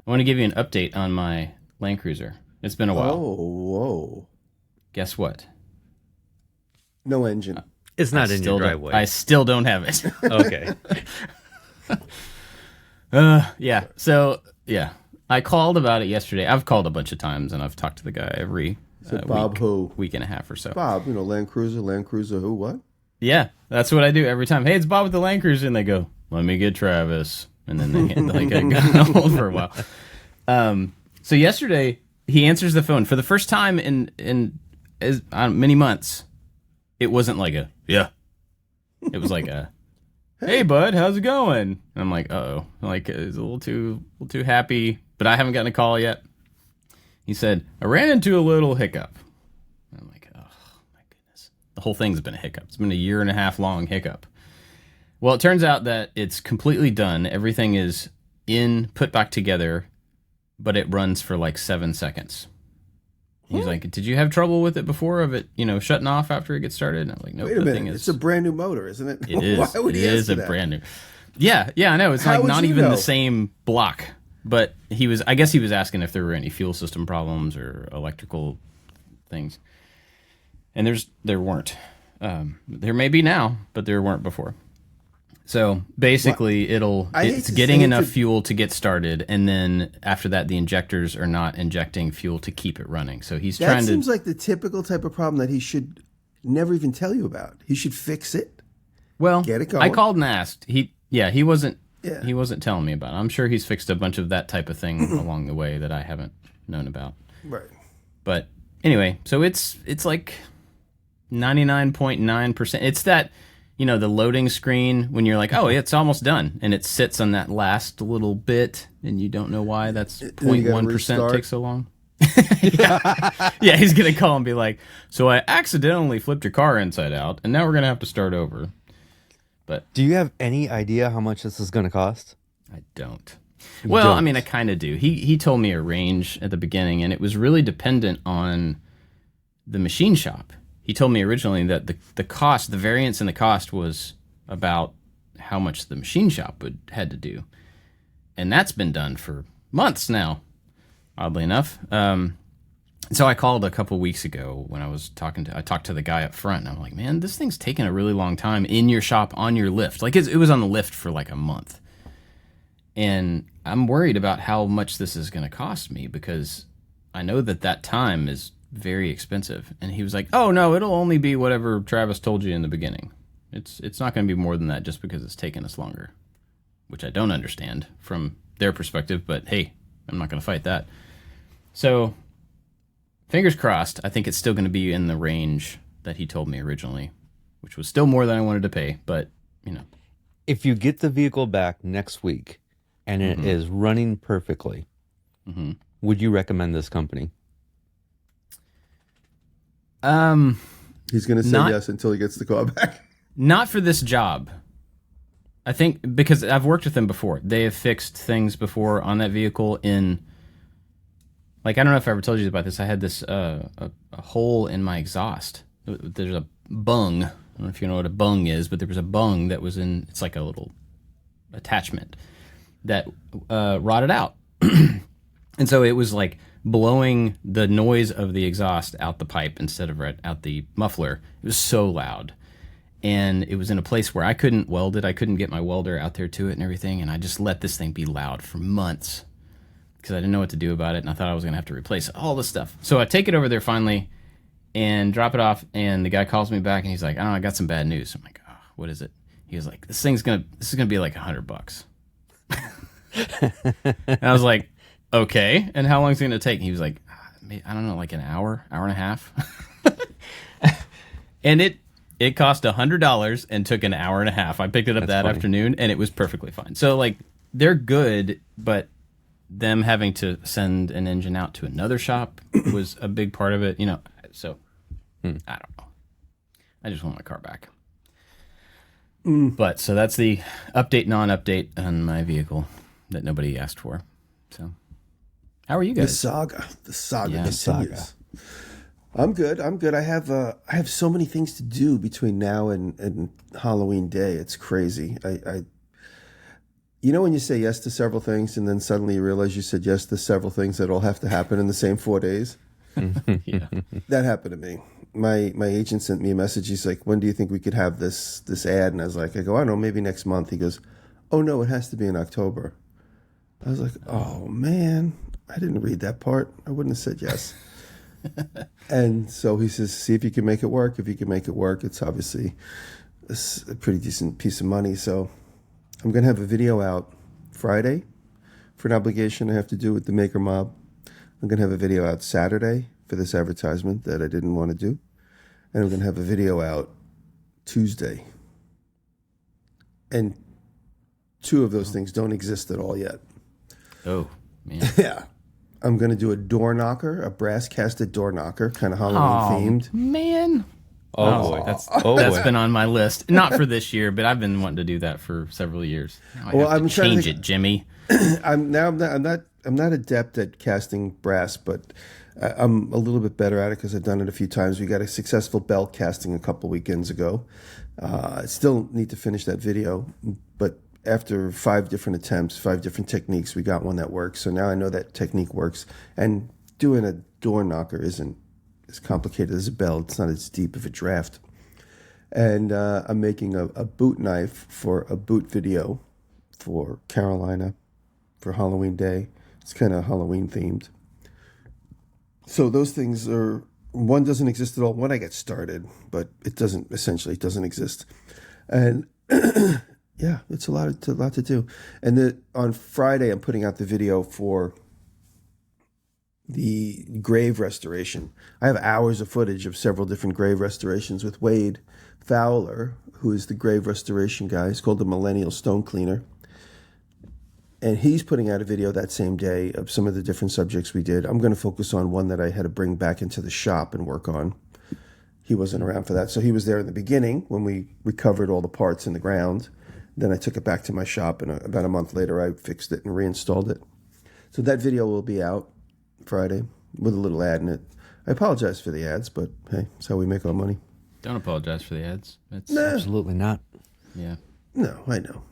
I want to give you an update on my Land Cruiser. It's been a while. Oh, whoa. Guess what? No engine. It's not in your driveway. I still don't have it. Okay. Yeah. So, yeah. I called about it yesterday. I've called a bunch of times, and I've talked to the guy every Bob who? week and a half or so. Bob, Land Cruiser who, what? Yeah, that's what I do every time. Hey, it's Bob with the Land Cruiser, and they go, let me get Travis. And then they like I got on hold for a while. So yesterday, he answers the phone. For the first time in many months, it wasn't like a, yeah. It was like a, hey, bud, how's it going? And I'm like, uh-oh. Like, it's a little too happy, but I haven't gotten a call yet. He said, I ran into a little hiccup. And I'm like, oh, my goodness. The whole thing's been a hiccup. It's been a 1.5 year long hiccup. Well, it turns out that it's completely done. Everything is put back together, but it runs for like 7 seconds. He's like, did you have trouble with it before of it, shutting off after it gets started? And I'm like, nope. Wait a minute. It's a brand new motor, isn't it? It is. Why would it he is ask a that? brand new. Yeah, I know. It's How like would not you even know? the same block. But I guess he was asking if there were any fuel system problems or electrical things. And there weren't. There may be now, but there weren't before. So basically, it's getting enough fuel to get started, and then after that, the injectors are not injecting fuel to keep it running. So he's trying to. That seems like the typical type of problem that he should never even tell you about. He should fix it. Well, Get it going. I called and asked. He wasn't. Yeah. He wasn't telling me about it. I'm sure he's fixed a bunch of that type of thing along the way that I haven't known about. Right. But anyway, so it's like 99.9%. It's that, the loading screen when you're like, oh, it's almost done. And it sits on that last little bit, and you don't know why that's 0.1% takes so long. Yeah, he's going to call and be like, so I accidentally flipped your car inside out, and now we're going to have to start over. But do you have any idea how much this is going to cost? I don't. Well, I mean, I kind of do. He told me a range at the beginning, and it was really dependent on the machine shop. He told me originally that the variance in the cost was about how much the machine shop had to do. And that's been done for months now, oddly enough. So I called a couple weeks ago when I talked to the guy up front, and I'm like, man, this thing's taking a really long time in your shop on your lift. Like it was on the lift for like a month. And I'm worried about how much this is going to cost me because I know that time is very expensive. And he was like, oh no, it'll only be whatever Travis told you in the beginning. It's not going to be more than that just because it's taking us longer, which I don't understand from their perspective, but hey, I'm not going to fight that. So fingers crossed, I think it's still going to be in the range that he told me originally, which was still more than I wanted to pay, but, If you get the vehicle back next week and it is running perfectly, would you recommend this company? He's going to say yes until he gets the car back. Not for this job. I think because I've worked with them before. They have fixed things before on that vehicle like, I don't know if I ever told you about this. I had this a hole in my exhaust. There's a bung. I don't know if you know what a bung is, but there was a bung that was it's like a little attachment that rotted out. And so it was like blowing the noise of the exhaust out the pipe instead of out the muffler. It was so loud. And it was in a place where I couldn't weld it. I couldn't get my welder out there to it and everything. And I just let this thing be loud for months because I didn't know what to do about it. And I thought I was going to have to replace all this stuff. So I take it over there finally and drop it off. And the guy calls me back and he's like, I got some bad news. I'm like, oh, what is it? He was like, this is going to be like $100. And I was like, okay. And how long is it going to take? And he was like, I don't know, like an hour and a half. And it cost $100 and took an hour and a half. I picked it up that afternoon and it was perfectly fine. So like they're good, but them having to send an engine out to another shop was a big part of it, so I don't know. I just want my car back. But so that's the update, non-update on my vehicle that nobody asked for. So how are you guys? The saga Yeah, continues. Saga. I'm good. I have so many things to do between now and Halloween Day. It's crazy. You know when you say yes to several things and then suddenly you realize you said yes to several things that all have to happen in the same 4 days? Yeah. That happened to me. My agent sent me a message. He's like, when do you think we could have this ad? And I go, I don't know, maybe next month. He goes, oh, no, it has to be in October. I was like, oh, man, I didn't read that part. I wouldn't have said yes. And so he says, see if you can make it work. If you can make it work, it's obviously a pretty decent piece of money. So I'm going to have a video out Friday for an obligation I have to do with the Maker Mob. I'm going to have a video out Saturday for this advertisement that I didn't want to do. And I'm going to have a video out Tuesday. And 2 of those things don't exist at all yet. Oh, man. Yeah. I'm going to do a door knocker, a brass casted door knocker, kind of Halloween themed. Man. Oh, boy. That's boy. been on my list. Not for this year, but I've been wanting to do that for several years. Now I have to change it, Jimmy. I'm not adept at casting brass, but I'm a little bit better at it because I've done it a few times. We got a successful bell casting a couple weekends ago. I still need to finish that video, but after 5 different attempts, 5 different techniques, we got one that works. So now I know that technique works. And doing a door knocker isn't as complicated as a bell. It's not as deep of a draft. And I'm making a boot knife for a boot video for Carolina for Halloween Day. It's kind of Halloween themed. So those things are, one doesn't exist at all when I get started, but it doesn't exist. And yeah, it's a lot to do. And on Friday, I'm putting out the video for the grave restoration. I have hours of footage of several different grave restorations with Wade Fowler, who is the grave restoration guy. He's called the Millennial Stone Cleaner. And he's putting out a video that same day of some of the different subjects we did. I'm going to focus on one that I had to bring back into the shop and work on. He wasn't around for that. So he was there in the beginning when we recovered all the parts in the ground. Then I took it back to my shop, and about a month later, I fixed it and reinstalled it. So that video will be out Friday with a little ad in it. I apologize for the ads, but hey, it's how we make our money. Don't apologize for the ads. Absolutely not. Yeah. No, I know.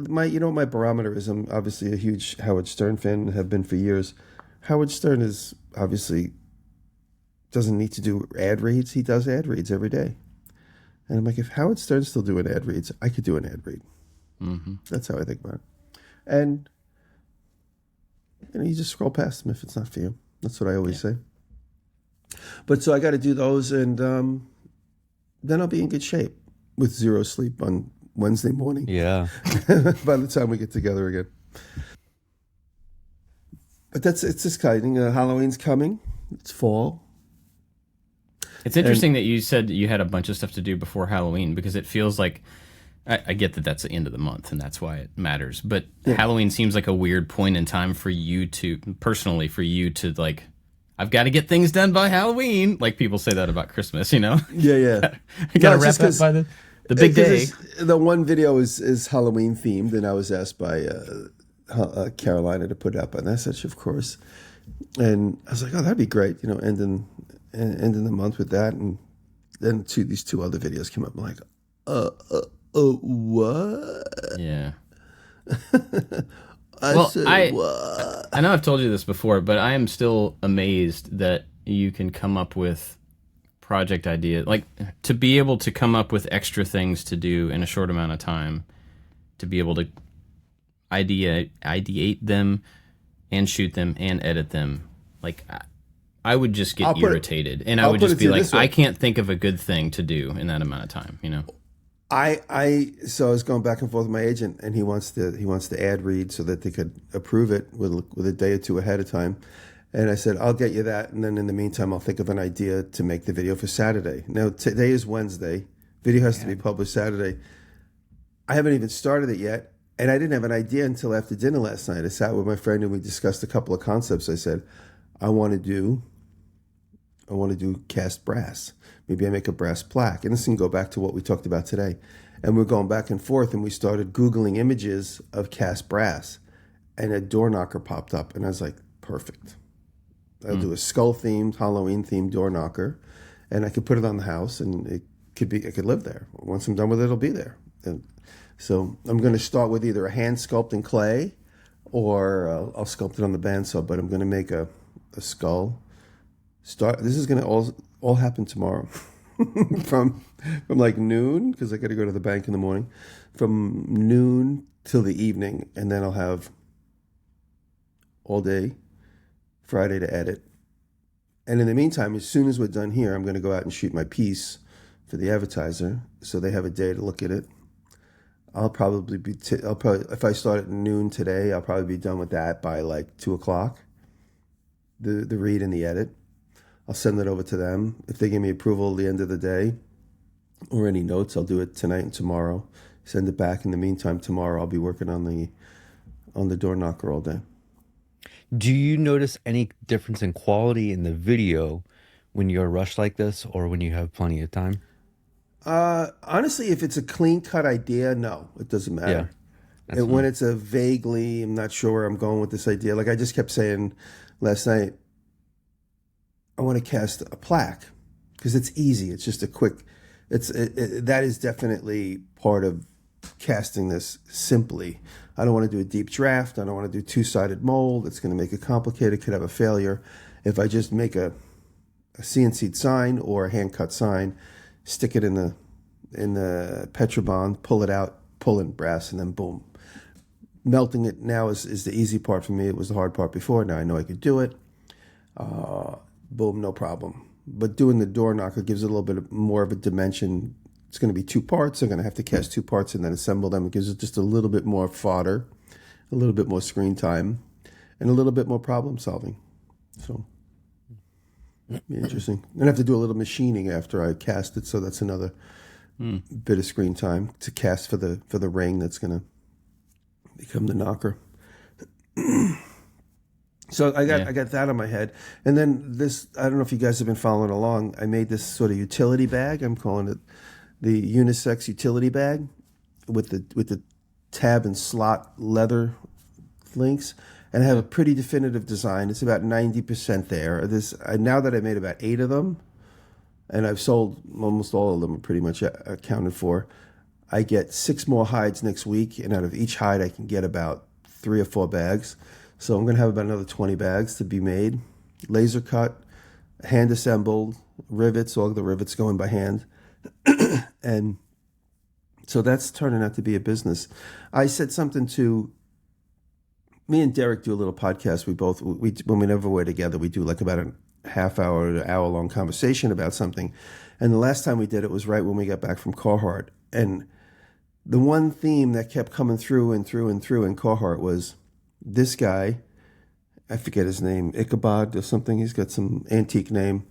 My barometer is I'm obviously a huge Howard Stern fan and have been for years. Howard Stern is obviously doesn't need to do ad reads. He does ad reads every day. And I'm like, if Howard Stern's still doing ad reads, I could do an ad read. Mm-hmm. That's how I think about it. And you just scroll past them if it's not for you. That's what I always say. But so I got to do those, and then I'll be in good shape with 0 sleep on Wednesday morning. Yeah. By the time we get together again. But it's exciting. Halloween's coming. It's fall. It's interesting that you said you had a bunch of stuff to do before Halloween, because it feels like, I get that that's the end of the month and that's why it matters, but Halloween seems like a weird point in time for you to, personally, like, I've got to get things done by Halloween. Like people say that about Christmas, you know? Yeah. I got to wrap up by the big day. The one video is Halloween themed, and I was asked by Carolina to put it up on SH, of course. And I was like, oh, that'd be great, ending the month with that. And then these 2 other videos came up. I'm like, what? Yeah. I know I've told you this before, but I am still amazed that you can come up with project ideas, like to be able to come up with extra things to do in a short amount of time, to be able to ideate them and shoot them and edit them. Like I would just get irritated, and I would just be like, I can't think of a good thing to do in that amount of time, So I was going back and forth with my agent, and he wants to ad read so that they could approve it with a day or 2 ahead of time. And I said, I'll get you that, and then in the meantime, I'll think of an idea to make the video for Saturday. Now today is Wednesday. Video has to be published Saturday. I haven't even started it yet, and I didn't have an idea until after dinner last night. I sat with my friend and we discussed a couple of concepts. I said, I want to do cast brass. Maybe I make a brass plaque. And this can go back to what we talked about today. And we're going back and forth, and we started Googling images of cast brass, and a door knocker popped up, and I was like, perfect. I'll do a skull-themed, Halloween-themed door knocker, and I could put it on the house, and I could live there. Once I'm done with it, it'll be there. And so I'm going to start with either a hand sculpt in clay, or I'll sculpt it on the bandsaw. But I'm going to make a skull. This is going to all happen tomorrow, from like noon, because I got to go to the bank in the morning, from noon till the evening, and then I'll have all day Friday to edit. And in the meantime, as soon as we're done here, I'm going to go out and shoot my piece for the advertiser, so they have a day to look at it. I'll probably if I start at noon today, I'll probably be done with that by like 2:00. The read and the edit. I'll send it over to them. If they give me approval at the end of the day, or any notes, I'll do it tonight and tomorrow. Send it back. In the meantime, tomorrow I'll be working on the door knocker all day. Do you notice any difference in quality in the video when you're rushed like this, or when you have plenty of time? Honestly, if it's a clean cut idea, no, it doesn't matter. Yeah, when it's a vaguely, I'm not sure where I'm going with this idea. Like I just kept saying last night, I want to cast a plaque because it's easy. It's just a quick. That is definitely part of casting this simply. I don't want to do a deep draft. I don't want to do two-sided mold. It's going to make it complicated. Could have a failure. If I just make a CNC'd sign or a hand-cut sign, stick it in the Petrobond, pull it out, pull in brass, and then boom. Melting it now is the easy part for me. It was the hard part before. Now I know I could do it. Boom, no problem. But doing the door knocker gives it a little bit more of a dimension. It's going to be 2 parts. I'm going to have to cast 2 parts and then assemble them. It gives it just a little bit more fodder, a little bit more screen time, and a little bit more problem solving. So, be interesting. I'm going to have to do a little machining after I cast it, so that's another bit of screen time to cast for the ring that's going to become the knocker. So I got that on my head. And then this, I don't know if you guys have been following along, I made this sort of utility bag. I'm calling it the unisex utility bag with the tab and slot leather links. And I have a pretty definitive design. It's about 90% there. Now that I made about 8 of them, and I've sold almost all of them, are pretty much accounted for. I get 6 more hides next week, and out of each hide I can get about 3 or 4 bags. So I'm going to have about another 20 bags to be made. Laser cut, hand assembled, rivets, all the rivets going by hand. And so that's turning out to be a business. I said something to, me and Derek do a little podcast. When whenever we're together, we do like about a half hour to hour long conversation about something. And the last time we did it was right when we got back from Carhartt. And the one theme that kept coming through in Carhartt was this guy, I forget his name, Ichabod or something. He's got some antique name.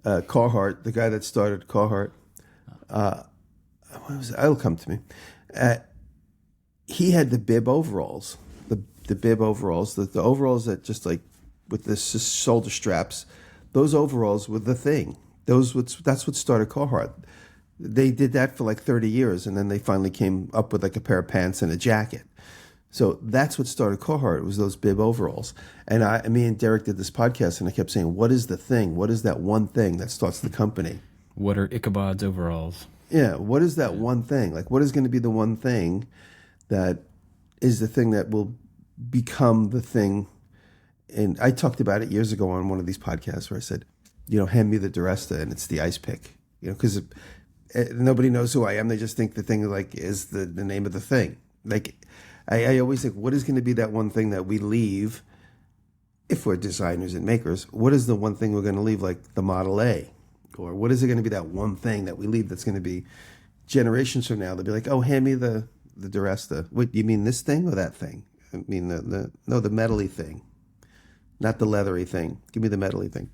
Carhartt, the guy that started Carhartt. It'll come to me. He had the bib overalls, the bib overalls, the overalls that just like with the shoulder straps. Those overalls were the thing. That's what started Carhartt. They did that for like 30 years, and then they finally came up with like a pair of pants and a jacket. So that's what started Carhartt. It was those bib overalls. And me and Derek did this podcast, and I kept saying, what is the thing? What is that one thing that starts the company? What are Ichabod's overalls? Yeah, what is that one thing? Like, what is going to be the one thing that is the thing that will become the thing? And I talked about it years ago on one of these podcasts where I said, hand me the Diresta, and it's the ice pick. Because nobody knows who I am. They just think the thing like is the name of the thing. Like, I always think, what is going to be that one thing that we leave if we're designers and makers? What is the one thing we're going to leave, like the Model A? Or what is it going to be that one thing that we leave that's going to be generations from now? They'll be like, oh, hand me the Diresta. Wait, you mean this thing or that thing? I mean, the metally thing, not the leathery thing. Give me the metally thing.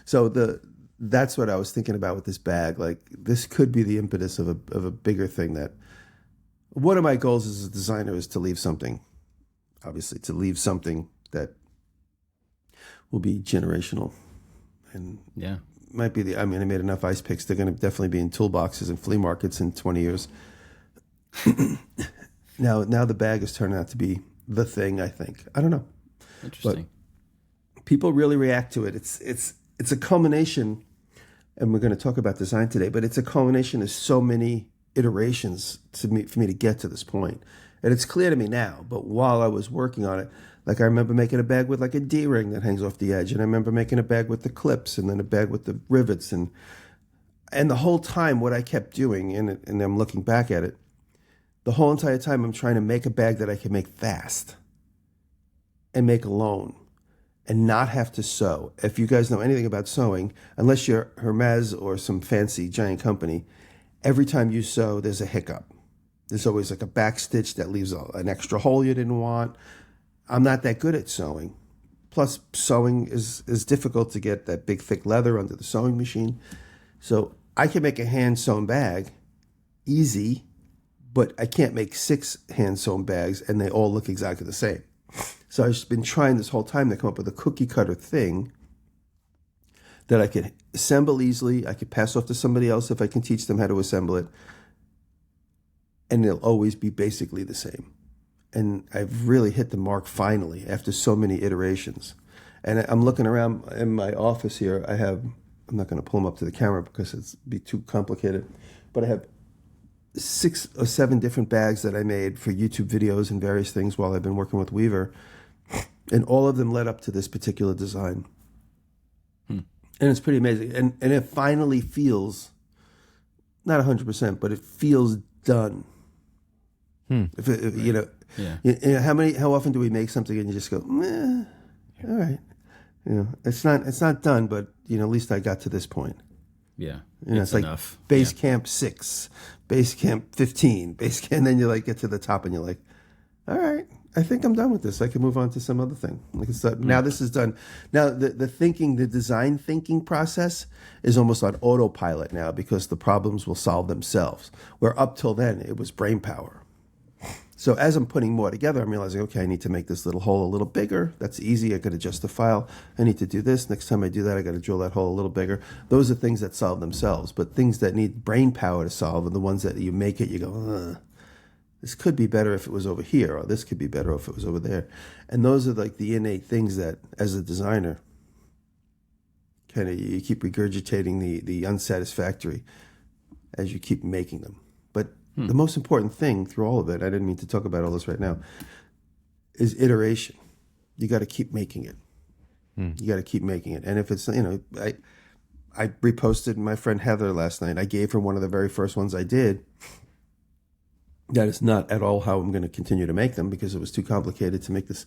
So that's what I was thinking about with this bag. Like, this could be the impetus of a bigger thing. That one of my goals as a designer is to leave something, obviously, that will be generational. And yeah, might be I made enough ice picks. They're going to definitely be in toolboxes and flea markets in 20 years. Now the bag is turning out to be the thing, I think. I don't know. Interesting. But people really react to it. It's a culmination, and we're going to talk about design today, but it's a culmination of so many iterations for me to get to this point. And it's clear to me now, but while I was working on it, like I remember making a bag with like a D-ring that hangs off the edge, and I remember making a bag with the clips, and then a bag with the rivets, and the whole time what I kept doing, and I'm looking back at it, the whole entire time I'm trying to make a bag that I can make fast and make alone and not have to sew. If you guys know anything about sewing, unless you're Hermes or some fancy giant company, every time you sew, there's a hiccup. There's always like a back stitch that leaves an extra hole you didn't want. I'm not that good at sewing. Plus, sewing is difficult to get that big, thick leather under the sewing machine. So I can make a hand-sewn bag easy, but I can't make 6 hand-sewn bags and they all look exactly the same. So I've just been trying this whole time to come up with a cookie-cutter thing that I could assemble easily. I could pass off to somebody else if I can teach them how to assemble it. And it'll always be basically the same. And I've really hit the mark finally after so many iterations. And I'm looking around in my office here. I'm not going to pull them up to the camera because it'd be too complicated, but I have 6 or 7 different bags that I made for YouTube videos and various things while I've been working with Weaver. And all of them led up to this particular design. And it's pretty amazing. And it finally feels, not 100%, but it feels done. If you know, how often do we make something and you just go, all right, it's not done, but at least I got to this point. Yeah, it's like enough. Base camp 6, base camp 15, and then you like get to the top and you're like, all right, I think I'm done with this. I can move on to some other thing. Like now this is done. Now the design thinking process is almost on autopilot now because the problems will solve themselves. Where up till then it was brain power. So as I'm putting more together, I'm realizing, okay, I need to make this little hole a little bigger. That's easy. I could adjust the file. I need to do this. Next time I do that, I got to drill that hole a little bigger. Those are things that solve themselves. But things that need brain power to solve are the ones that you make it, you go, this could be better if it was over here, or this could be better if it was over there. And those are like the innate things that, as a designer, kind of you keep regurgitating the unsatisfactory as you keep making them. But the most important thing through all of it, I didn't mean to talk about all this right now, is iteration. You got to keep making it. You got to keep making it. And if it's, I reposted my friend Heather last night. I gave her one of the very first ones I did. That is not at all how I'm going to continue to make them because it was too complicated to make this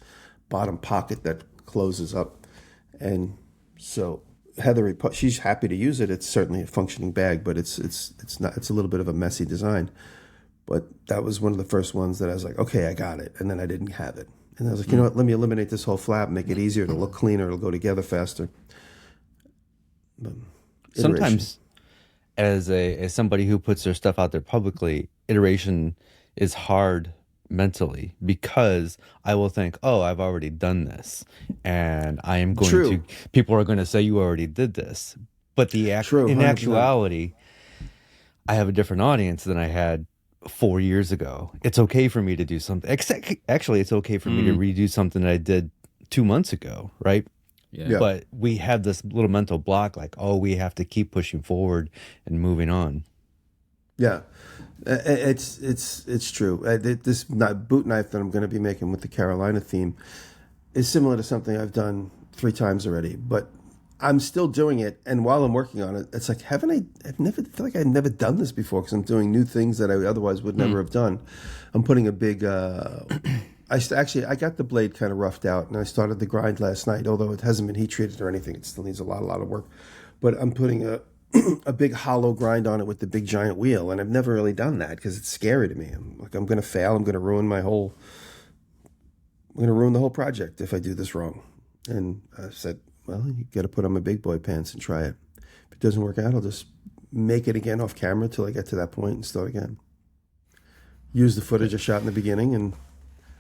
bottom pocket that closes up. And so Heather, she's happy to use it. It's certainly a functioning bag, but it's not. It's a little bit of a messy design. But that was one of the first ones that I was like, okay, I got it. And then I didn't have it. And I was like, you know what? Let me eliminate this whole flap, make it easier. It'll look cleaner. It'll go together faster. But sometimes, as somebody who puts their stuff out there publicly, iteration is hard mentally because I will think, oh, I've already done this, and I am going to. People are going to say you already did this, but in 100%. Actuality, I have a different audience than I had 4 years ago. It's okay for me to do something. Actually, it's okay for me to redo something that I did 2 months ago, right? Yeah. But we have this little mental block, like, oh, we have to keep pushing forward and moving on. Yeah, it's true. This boot knife that I'm going to be making with the Carolina theme is similar to something I've done 3 times already, but I'm still doing it. And while I'm working on it, it's like, I feel like I've never done this before because I'm doing new things that I otherwise would never have done. I'm putting a big, I got the blade kind of roughed out and I started the grind last night, although it hasn't been heat treated or anything. It still needs a lot of work, but I'm putting a big hollow grind on it with the big giant wheel. And I've never really done that because it's scary to me. I'm going to fail. I'm going to ruin the whole project if I do this wrong. And I said, well, you got to put on my big boy pants and try it. If it doesn't work out, I'll just make it again off camera till I get to that point and start again. Use the footage I shot in the beginning, and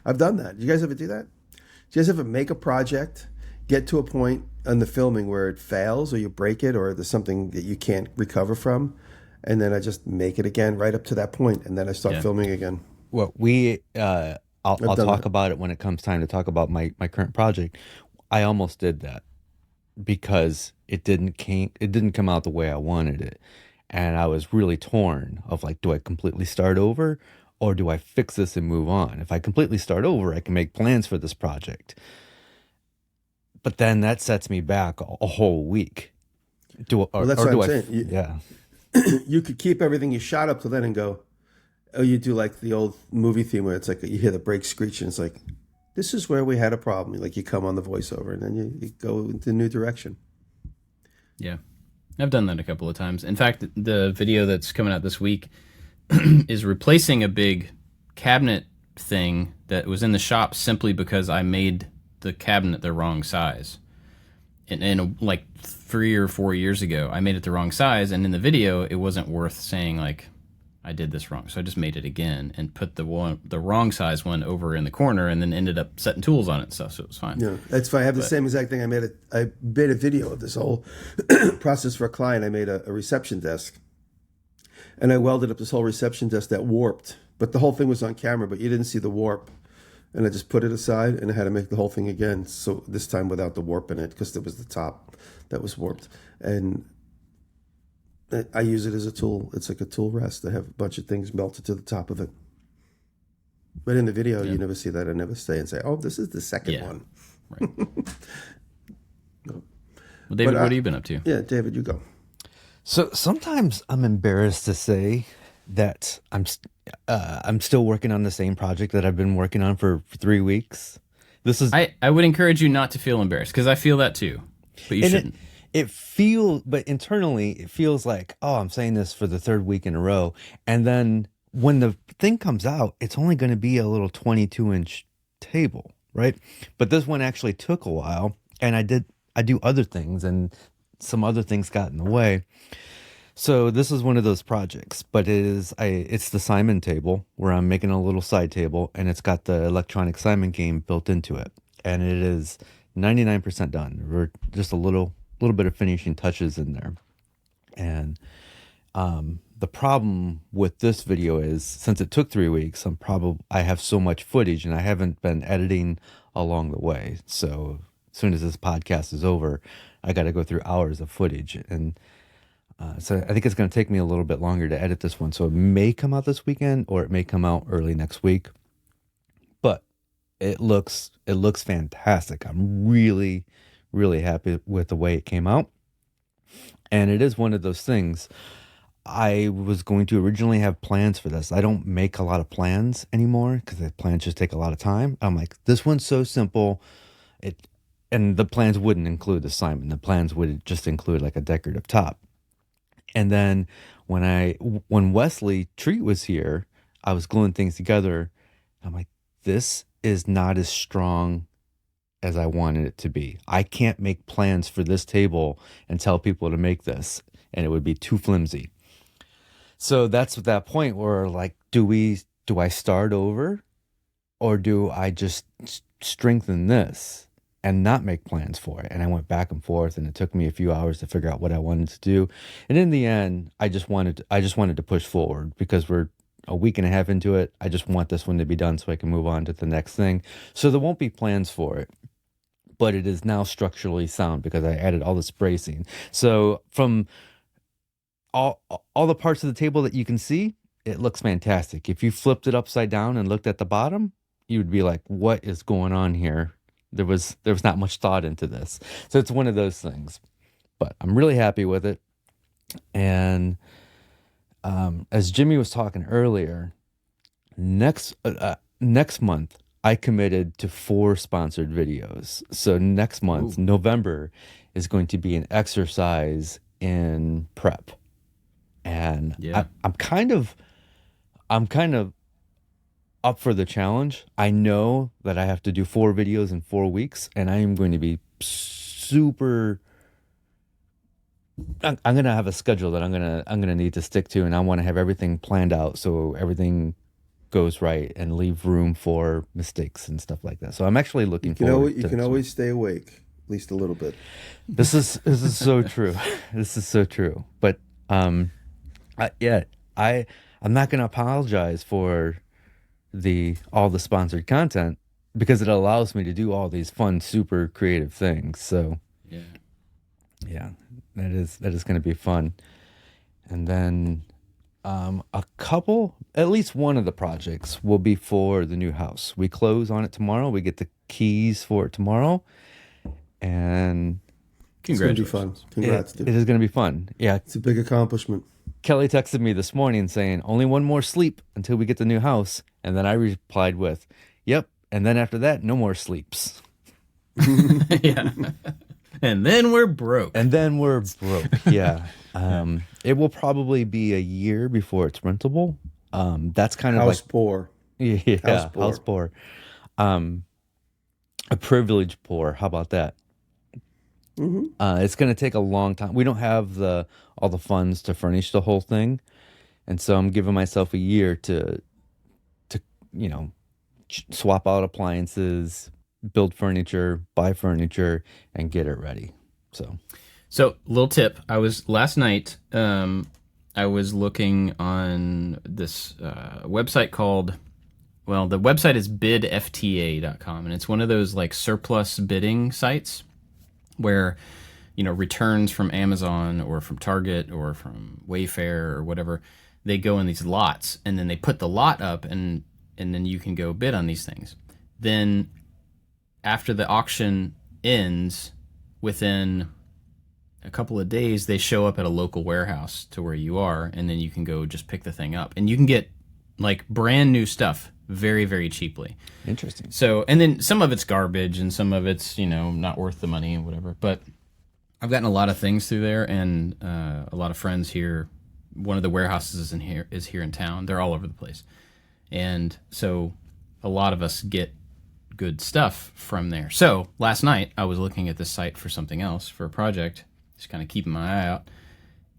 I've done that. Do you guys ever do that? Do you guys ever make a project, get to a point in the filming where it fails or you break it or there's something that you can't recover from, and then I just make it again right up to that point, and then I start filming again? Well, I'll talk about it when it comes time to talk about my current project. I almost did that because it didn't come out the way I wanted it, And I was really torn of like, do I completely start over or do I fix this and move on? If I completely start over, I can make plans for this project. But then that sets me back a whole week. Well, that's what I'm saying. Yeah. You could keep everything you shot up to then and go, oh, you do like the old movie theme where it's like you hear the brakes screech and it's like, this is where we had a problem. Like you come on the voiceover and then you go into a new direction. Yeah. I've done that a couple of times. In fact, the video that's coming out this week is replacing a big cabinet thing that was in the shop simply because I made the cabinet the wrong size. And like 3 or 4 years ago, I made it the wrong size, and in the video, it wasn't worth saying like I did this wrong. So I just made it again and put the wrong size one over in the corner, and then ended up setting tools on it and stuff. So it was fine. Yeah, that's fine. I have the same exact thing. I made a video of this whole process for a client. I made a reception desk, and I welded up this whole reception desk that warped. But the whole thing was on camera, but you didn't see the warp. And I just put it aside, and I had to make the whole thing again. So this time without the warp in it, because it was the top that was warped. And I use it as a tool. It's like a tool rest. I have a bunch of things melted to the top of it. But in the video, you never see that. I never stay and say, oh, this is the second one. Right. No. Well, David, what have you been up to? Yeah, David, you go. So sometimes I'm embarrassed to say that I'm still working on the same project that I've been working on for 3 weeks. This is I would encourage you not to feel embarrassed, because I feel that too, but you shouldn't. But internally it feels like, oh, I'm saying this for the third week in a row, and then when the thing comes out, it's only going to be a little 22-inch table, right? But this one actually took a while, and I do other things, and some other things got in the way. So this is one of those projects, but it's the Simon table where I'm making a little side table, and it's got the electronic Simon game built into it, and it is 99% done. We're just a little bit of finishing touches in there. And the problem with this video is, since it took 3 weeks, I have so much footage and I haven't been editing along the way. So as soon as this podcast is over, I got to go through hours of footage, and so I think it's going to take me a little bit longer to edit this one. So it may come out this weekend, or it may come out early next week. But it looks fantastic. I'm really, really happy with the way it came out. And it is one of those things. I was going to originally have plans for this. I don't make a lot of plans anymore because the plans just take a lot of time. I'm like, this one's so simple. And the plans wouldn't include the Simon. The plans would just include like a decorative top. And then when Wesley Treat was here, I was gluing things together. I'm like, this is not as strong as I wanted it to be. I can't make plans for this table and tell people to make this, and it would be too flimsy. So that's at that point where, like, do I start over, or do I just strengthen this and not make plans for it? And I went back and forth, and it took me a few hours to figure out what I wanted to do. And in the end, I just wanted to push forward, because we're a week and a half into it. I just want this one to be done so I can move on to the next thing. So there won't be plans for it, but it is now structurally sound because I added all this bracing. So from all the parts of the table that you can see, it looks fantastic. If you flipped it upside down and looked at the bottom, you would be like, what is going on here? There was not much thought into this. So it's one of those things, but I'm really happy with it. And as Jimmy was talking earlier, next month I committed to 4 sponsored videos. So next month, November, is going to be an exercise in prep. And I'm kind of up for the challenge. I know that I have to do 4 videos in 4 weeks, and I am going to be super. I'm going to have a schedule that I'm going to need to stick to, and I want to have everything planned out so everything goes right and leave room for mistakes and stuff like that. So I'm actually looking forward. You can always stay awake, at least a little bit. This is so true. This is so true. But I'm not going to apologize for all the sponsored content, because it allows me to do all these fun, super creative things. So yeah, that is going to be fun. And then at least one of the projects will be for the new house. We close on it tomorrow. We get the keys for it tomorrow. And It's going to be Congratulations. fun. Congrats, it dude. is going to be fun. Yeah. It's a big accomplishment. Kelly texted me this morning saying, only one more sleep until we get the new house. And then I replied with, yep. And then after that, no more sleeps. Yeah. And then we're broke. Yeah. It will probably be a year before it's rentable. That's kind of House like, poor. yeah, House poor. house poor. A privilege poor. How about that? It's going to take a long time. We don't have all the funds to furnish the whole thing. And so I'm giving myself a year to swap out appliances, build furniture, buy furniture, and get it ready. So, little tip. Last night, I was looking on this website the website is BidFTA.com, and it's one of those like surplus bidding sites where, returns from Amazon or from Target or from Wayfair or whatever, they go in these lots, and then they put the lot up, and then you can go bid on these things. Then after the auction ends, within a couple of days, they show up at a local warehouse to where you are, and then you can go just pick the thing up. And you can get like brand new stuff very, very cheaply. interesting. So, and then some of it's garbage and some of it's, not worth the money and whatever. But I've gotten a lot of things through there, and a lot of friends here. One of the warehouses is here in town. They're all over the place. And so a lot of us get good stuff from there. So last night I was looking at this site for something else, for a project, just kind of keeping my eye out.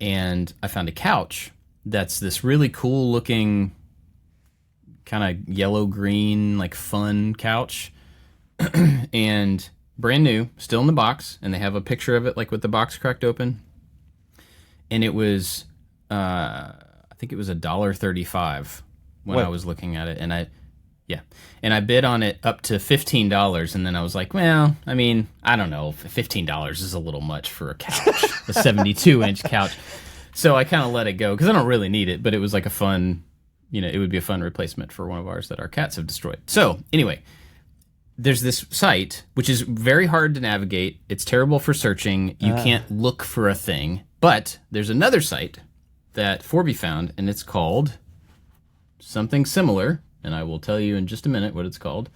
And I found a couch that's this really cool looking kind of yellow-green, like fun couch. And brand new, still in the box. And they have a picture of it like with the box cracked open. And it was, I think it was $1.35 when I was looking at it. And I bid on it up to $15, and then I was like, well, I mean, I don't know, $15 is a little much for a couch, a 72-inch couch. So I kind of let it go because I don't really need it, but it was like a fun, it would be a fun replacement for one of ours that our cats have destroyed. So anyway, there's this site, which is very hard to navigate. It's terrible for searching. You can't look for a thing. But there's another site that Forby found, and it's called something similar. And I will tell you in just a minute what it's called.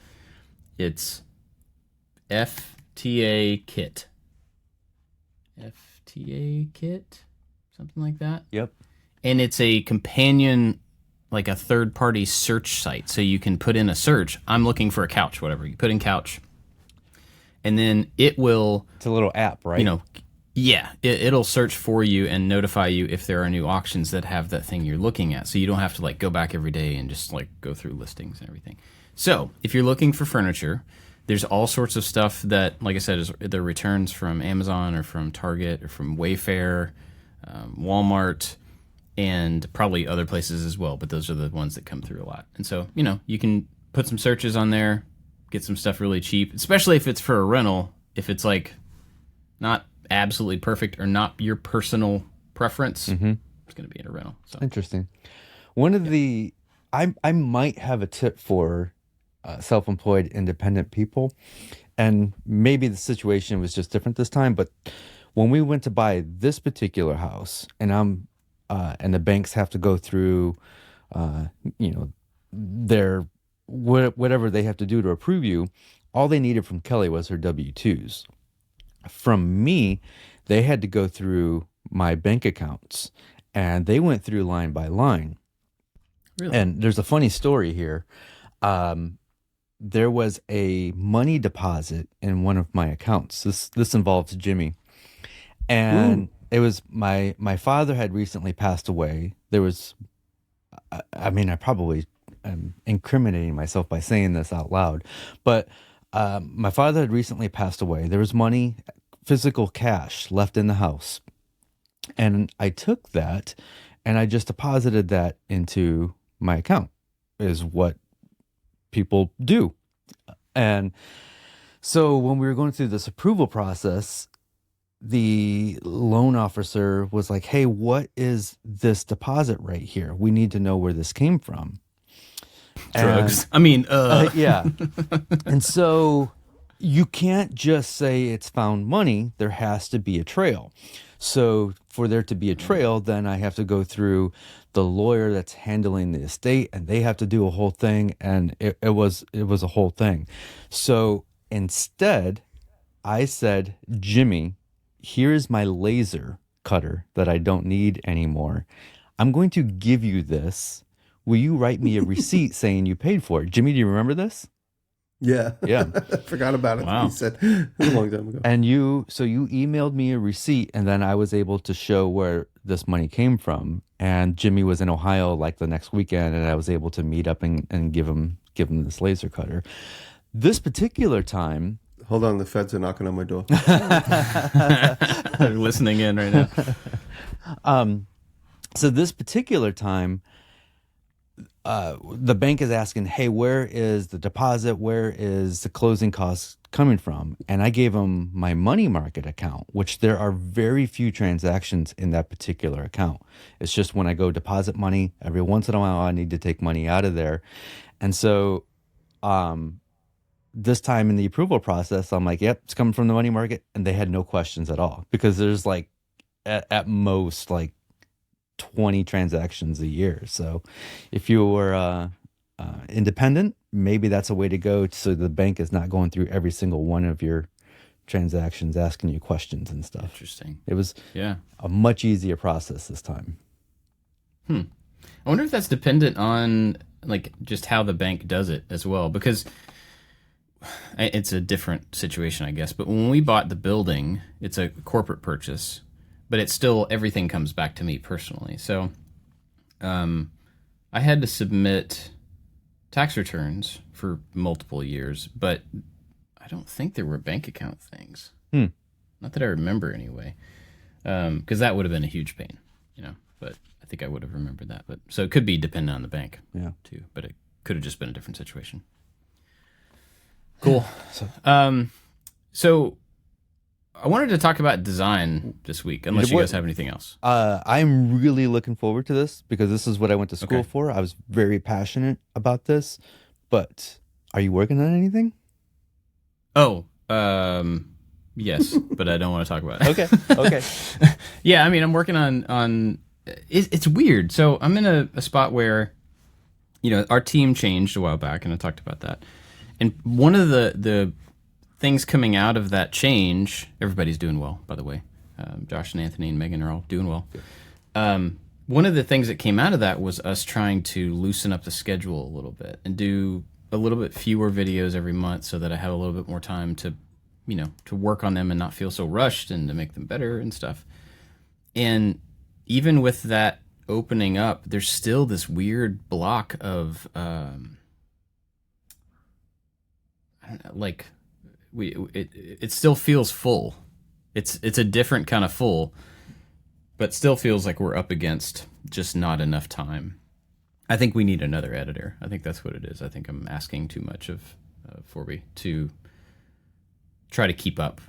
It's FTA Kit. FTA Kit? Something like that? Yep. And it's a companion, like a third-party search site. So you can put in a search. I'm looking for a couch, whatever. You put in couch. And then it will... It's a little app, right? Yeah, it'll search for you and notify you if there are new auctions that have that thing you're looking at. So you don't have to like go back every day and just like go through listings and everything. So if you're looking for furniture, there's all sorts of stuff that, like I said, is the returns from Amazon or from Target or from Wayfair, Walmart, and probably other places as well. But those are the ones that come through a lot. And so, you can put some searches on there, get some stuff really cheap, especially if it's for a rental. If it's like not absolutely perfect or not your personal preference, it's going to be in a rental. So interesting. One of the I might have a tip for self-employed independent people, and maybe the situation was just different this time, but when we went to buy this particular house, and the banks have to go through their whatever they have to do to approve you, all they needed from Kelly was her W-2s. From me, they had to go through my bank accounts, and they went through line by line. Really? And there's a funny story here. There was a money deposit in one of my accounts. This involves Jimmy. And it was my father had recently passed away. There was, I probably am incriminating myself by saying this out loud, but my father had recently passed away. There was money, physical cash left in the house. And I took that and I just deposited that into my account, is what people do. And so when we were going through this approval process, the loan officer was like, hey, what is this deposit right here? We need to know where this came from. Drugs. Yeah. And so you can't just say it's found money. There has to be a trail. So for there to be a trail, then I have to go through the lawyer that's handling the estate, and they have to do a whole thing. And it was a whole thing. So instead, I said, Jimmy, here's my laser cutter that I don't need anymore. I'm going to give you this. Will you write me a receipt saying you paid for it? Jimmy, do you remember this? Yeah. Yeah. I forgot about it. Wow. He said it was a long time ago. And you emailed me a receipt, and then I was able to show where this money came from. And Jimmy was in Ohio like the next weekend, and I was able to meet up and give him this laser cutter. This particular time, Hold on, the feds are knocking on my door. They're listening in right now. so this particular time, the bank is asking, hey, where is the deposit? Where is the closing costs coming from? And I gave them my money market account, which there are very few transactions in that particular account. It's just when I go deposit money, every once in a while, I need to take money out of there. And so this time in the approval process, I'm like, yep, it's coming from the money market. And they had no questions at all, because there's like at most like 20 transactions a year. So if you were independent, maybe that's a way to go, so the bank is not going through every single one of your transactions asking you questions and stuff. Interesting. It was Yeah. a much easier process this time. I wonder if that's dependent on like just how the bank does it as well, because it's a different situation, I guess. But when we bought the building, it's a corporate purchase, but it's still, everything comes back to me personally. So I had to submit tax returns for multiple years, but I don't think there were bank account things. Not that I remember anyway, because that would have been a huge pain, but I think I would have remembered that. But so it could be dependent on the bank too, but it could have just been a different situation. Cool. So I wanted to talk about design this week, unless you guys have anything else. I'm really looking forward to this, because this is what I went to school for. I was very passionate about this. But are you working on anything? Oh, yes, but I don't want to talk about it. Okay. Yeah, I mean, I'm working on it's weird. So I'm in a spot where, our team changed a while back, and I talked about that. And one of the things coming out of that change, everybody's doing well, by the way. Josh and Anthony and Megan are all doing well. One of the things that came out of that was us trying to loosen up the schedule a little bit and do a little bit fewer videos every month, so that I have a little bit more time to, to work on them and not feel so rushed, and to make them better and stuff. And even with that opening up, there's still this weird block of, it still feels full. It's a different kind of full, but still feels like we're up against just not enough time. I think we need another editor. I think that's what it is. I think I'm asking too much of Forby to try to keep up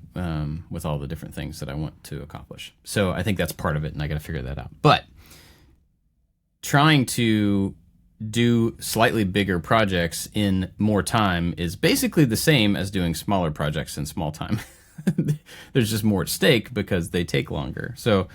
with all the different things that I want to accomplish. So I think that's part of it, and I got to figure that out. But trying to do slightly bigger projects in more time is basically the same as doing smaller projects in small time. There's just more at stake because they take longer. So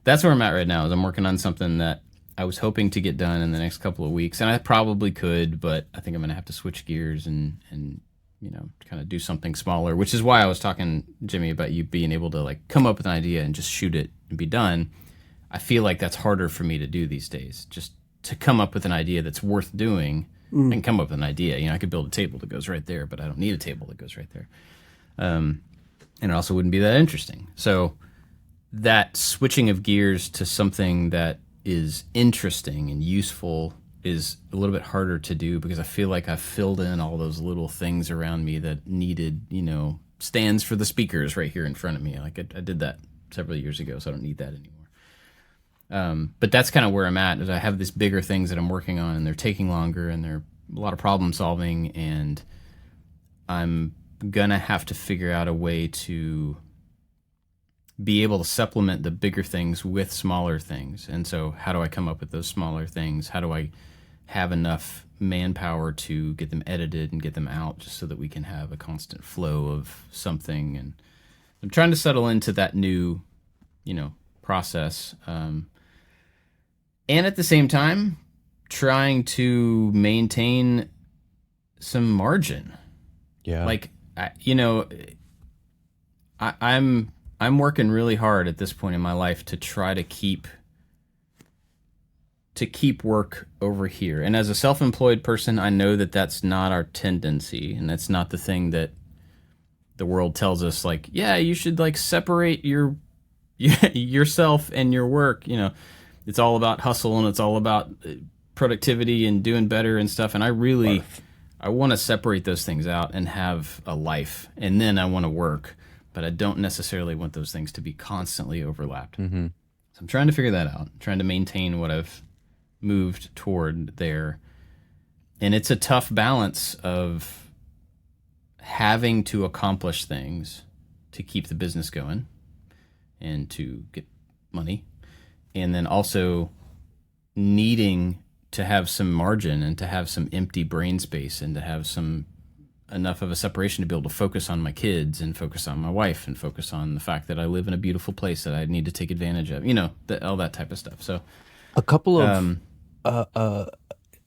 that's where I'm at right now, is I'm working on something that I was hoping to get done in the next couple of weeks, and I probably could, but I think I'm going to have to switch gears and kind of do something smaller, which is why I was talking, Jimmy, about you being able to like come up with an idea and just shoot it and be done. I feel like that's harder for me to do these days, just to come up with an idea that's worth doing and come up with an idea. I could build a table that goes right there, but I don't need a table that goes right there. And it also wouldn't be that interesting. So that switching of gears to something that is interesting and useful is a little bit harder to do, because I feel like I've filled in all those little things around me that needed, stands for the speakers right here in front of me. Like I did that several years ago, so I don't need that anymore. But that's kind of where I'm at, is I have these bigger things that I'm working on, and they're taking longer, and they're a lot of problem solving, and I'm gonna have to figure out a way to be able to supplement the bigger things with smaller things. And so how do I come up with those smaller things? How do I have enough manpower to get them edited and get them out just so that we can have a constant flow of something? And I'm trying to settle into that new, process. And at the same time, trying to maintain some margin. Yeah. Like, I'm working really hard at this point in my life to try to keep work over here. And as a self-employed person, I know that that's not our tendency, and that's not the thing that the world tells us. Like, yeah, you should like separate yourself and your work. It's all about hustle and it's all about productivity and doing better and stuff. And I want to separate those things out and have a life, and then I want to work. But I don't necessarily want those things to be constantly overlapped. Mm-hmm. So I'm trying to figure that out, trying to maintain what I've moved toward there. And it's a tough balance of having to accomplish things to keep the business going and to get money, and then also needing to have some margin and to have some empty brain space and to have enough of a separation to be able to focus on my kids and focus on my wife and focus on the fact that I live in a beautiful place that I need to take advantage of, all that type of stuff. So a couple of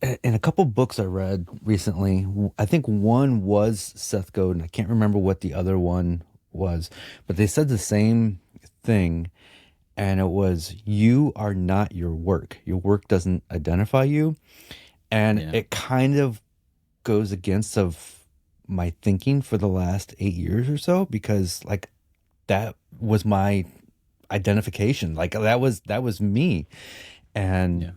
in a couple books I read recently, I think one was Seth Godin. I can't remember what the other one was, but they said the same thing. And it was, you are not your work. Your work doesn't identify you. And it kind of goes against of my thinking for the last 8 years or so, because like that was my identification. Like that was me. And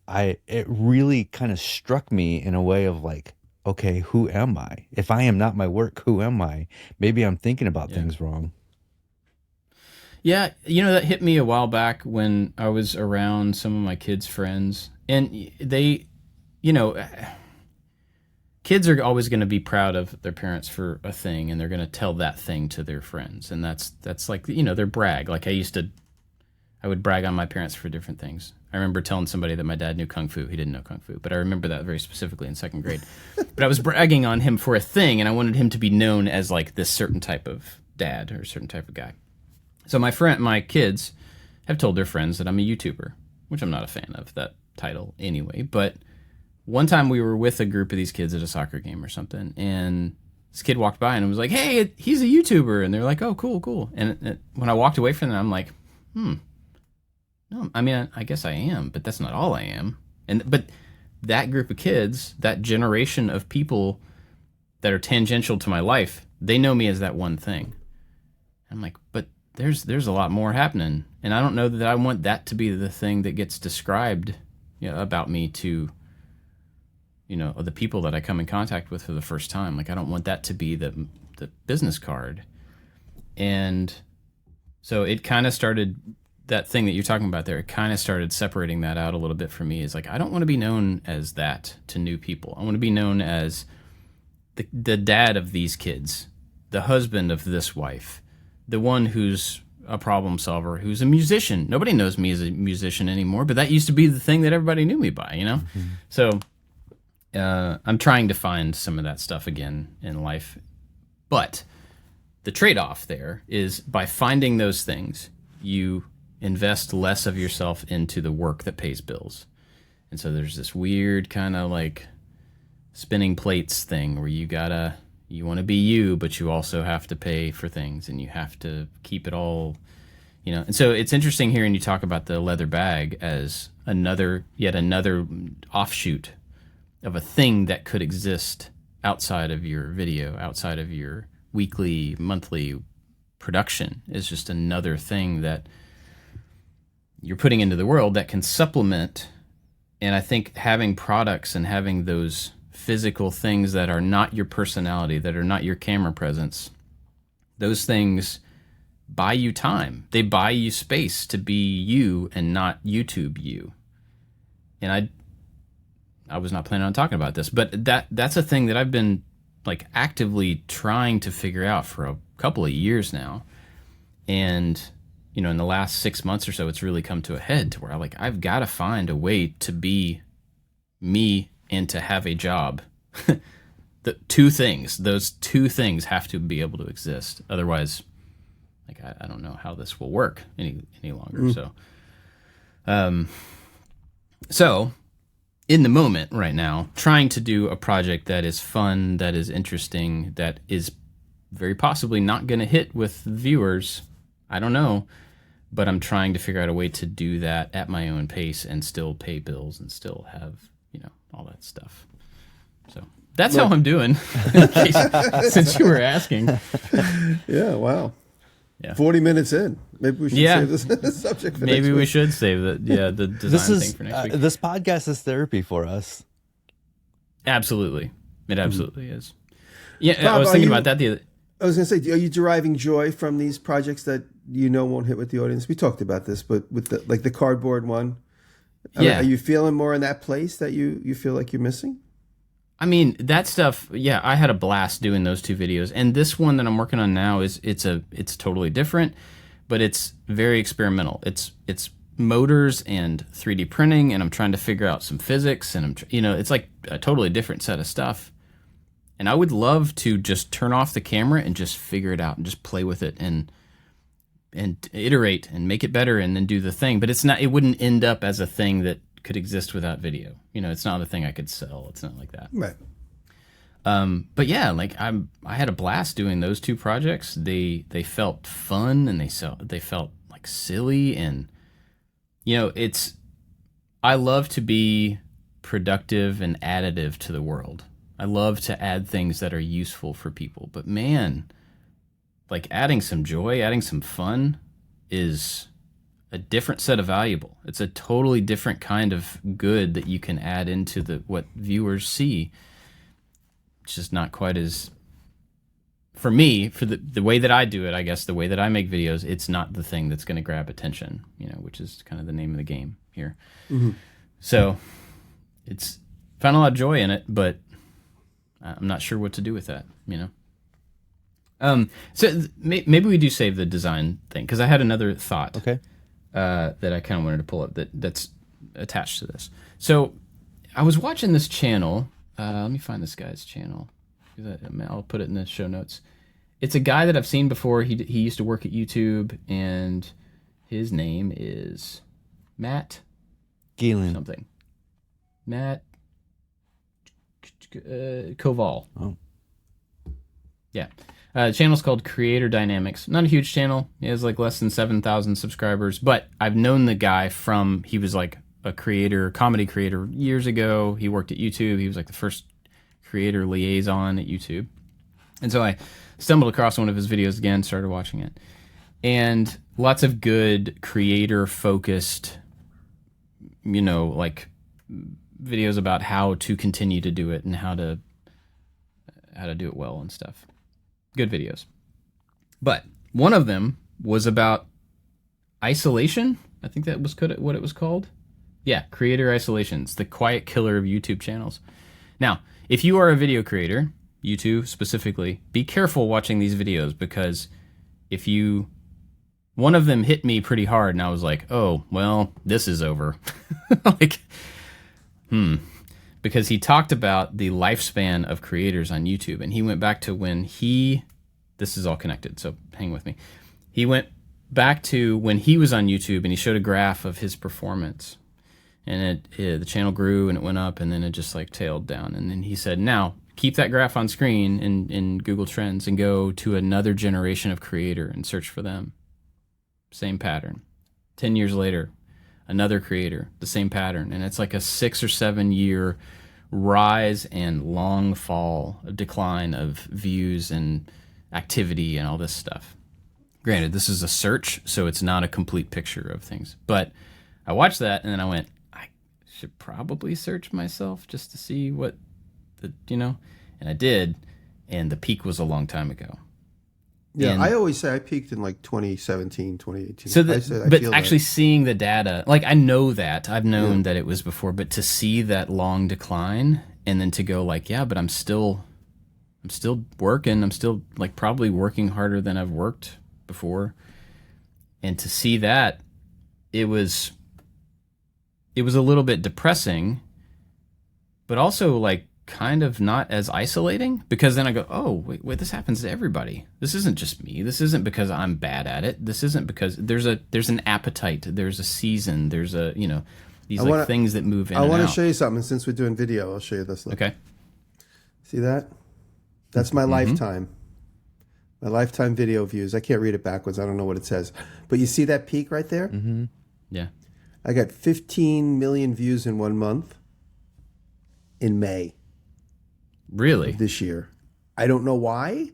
it really kind of struck me in a way of like, okay, who am I? If I am not my work, who am I? Maybe I'm thinking about things wrong. Yeah, that hit me a while back when I was around some of my kids' friends, and they, kids are always going to be proud of their parents for a thing, and they're going to tell that thing to their friends, and that's like, their brag. Like I would brag on my parents for different things. I remember telling somebody that my dad knew Kung Fu. He didn't know Kung Fu, but I remember that very specifically in second grade. But I was bragging on him for a thing, and I wanted him to be known as like this certain type of dad or a certain type of guy. So my kids have told their friends that I'm a YouTuber, which I'm not a fan of that title anyway. But one time we were with a group of these kids at a soccer game or something, and this kid walked by and was like, "Hey, he's a YouTuber," and they're like, "Oh, cool." And when I walked away from them, I'm like, no, I mean, I guess I am, but that's not all I am. But that group of kids, that generation of people that are tangential to my life, they know me as that one thing. I'm like, but there's a lot more happening, and I don't know that I want that to be the thing that gets described about me to the people that I come in contact with for the first time. Like, I don't want that to be the business card. And so it kind of started, that thing that you're talking about there, it kind of started separating that out a little bit for me. Is like, I don't want to be known as that to new people. I want to be known as the dad of these kids, the husband of this wife, the one who's a problem solver, who's a musician. Nobody knows me as a musician anymore, but that used to be the thing that everybody knew me by, Mm-hmm. So I'm trying to find some of that stuff again in life. But the trade-off there is, by finding those things, you invest less of yourself into the work that pays bills. And so there's this weird kind of like spinning plates thing where you want to be you, but you also have to pay for things, and you have to keep it all, And so it's interesting hearing you talk about the leather bag as yet another offshoot of a thing that could exist outside of your video, outside of your weekly, monthly production. Is just another thing that you're putting into the world that can supplement. And I think having products and having those physical things that are not your personality, that are not your camera presence, those things buy you time. They buy you space to be you and not YouTube you. And I was not planning on talking about this, but that's a thing that I've been like actively trying to figure out for a couple of years now. And in the last 6 months or so, it's really come to a head to where I've got to find a way to be me and to have a job. Those two things have to be able to exist. Otherwise, I don't know how this will work any longer. So in the moment right now, trying to do a project that is fun, that is interesting, that is very possibly not going to hit with viewers. I don't know, but I'm trying to figure out a way to do that at my own pace and still pay bills and still have, all that stuff. So that's how I'm doing, since you were asking. Yeah, wow. Yeah. 40 minutes in. Maybe we should save this subject for next week. We should save the design thing for next week. This podcast is therapy for us. Absolutely. It absolutely is. Yeah, Bob, I was thinking about that the other. I was going to say, are you deriving joy from these projects that won't hit with the audience? We talked about this, but with the cardboard one, are you feeling more in that place that you feel like you're missing? I mean, that stuff, I had a blast doing those 2 videos. And this one that I'm working on now it's totally different, but it's very experimental. It's motors and 3D printing, and I'm trying to figure out some physics, and it's like a totally different set of stuff. And I would love to just turn off the camera and just figure it out and just play with it and iterate and make it better and then do the thing. But it wouldn't end up as a thing that could exist without video. It's not a thing I could sell. It's not like that. Right. But yeah, I had a blast doing those 2 projects. They felt fun, and they felt like silly, and I love to be productive and additive to the world. I love to add things that are useful for people. But man, adding some joy, adding some fun is a different set of valuable. It's a totally different kind of good that you can add into what viewers see. It's just not quite as, for me, for the way that I do it, I guess the way that I make videos, it's not the thing that's going to grab attention, which is kind of the name of the game here. Mm-hmm. So it's found a lot of joy in it, but I'm not sure what to do with that, So maybe we do save the design thing, because I had another thought. Okay. That I kind of wanted to pull up that's attached to this. So I was watching this channel. Let me find this guy's channel. I'll put it in the show notes. It's a guy that I've seen before. He used to work at YouTube, and his name is Matt Galen. Something. Matt Koval. Oh. Yeah. The channel's called Creator Dynamics. Not a huge channel. He has less than 7,000 subscribers, but I've known the guy he was a comedy creator years ago. He worked at YouTube. He was the first creator liaison at YouTube. And so I stumbled across one of his videos again, started watching it. And lots of good creator-focused, videos about how to continue to do it and how to do it well and stuff. Good videos. But one of them was about isolation. I think that was what it was called. Yeah, creator isolation. It's the quiet killer of YouTube channels. Now, if you are a video creator, YouTube specifically, be careful watching these videos, because one of them hit me pretty hard, and I was like, oh, well, this is over. Because he talked about the lifespan of creators on YouTube, and he went back to when this is all connected, so hang with me. He went back to when he was on YouTube, and he showed a graph of his performance, and the channel grew, and it went up, and then it just tailed down. And then he said, now keep that graph on screen in Google Trends and go to another generation of creator and search for them. Same pattern. 10 years later, another creator, the same pattern. And it's a 6 or 7 year rise and long fall, a decline of views and activity and all this stuff. Granted, this is a search, so it's not a complete picture of things. But I watched that, and then I went, I should probably search myself just to see what and I did, and the peak was a long time ago. Yeah, And I always say I peaked in 2017, 2018. So, but feel actually seeing the data, I know that I've known that it was before, but to see that long decline and then to go but I'm still working. I'm still probably working harder than I've worked before. And to see that, it was a little bit depressing, but also like kind of not as isolating, because then I go, oh, wait, this happens to everybody. This isn't just me. This isn't because I'm bad at it. This isn't because there's an appetite, there's a season, there's a, these things that move in and out. I want to show you something. Since we're doing video, I'll show you this. Okay. See that? That's my lifetime. My lifetime video views. I can't read it backwards. I don't know what it says. But you see that peak right there? Mm-hmm. Yeah. I got 15 million views in 1 month in May. Really? This year. I don't know why.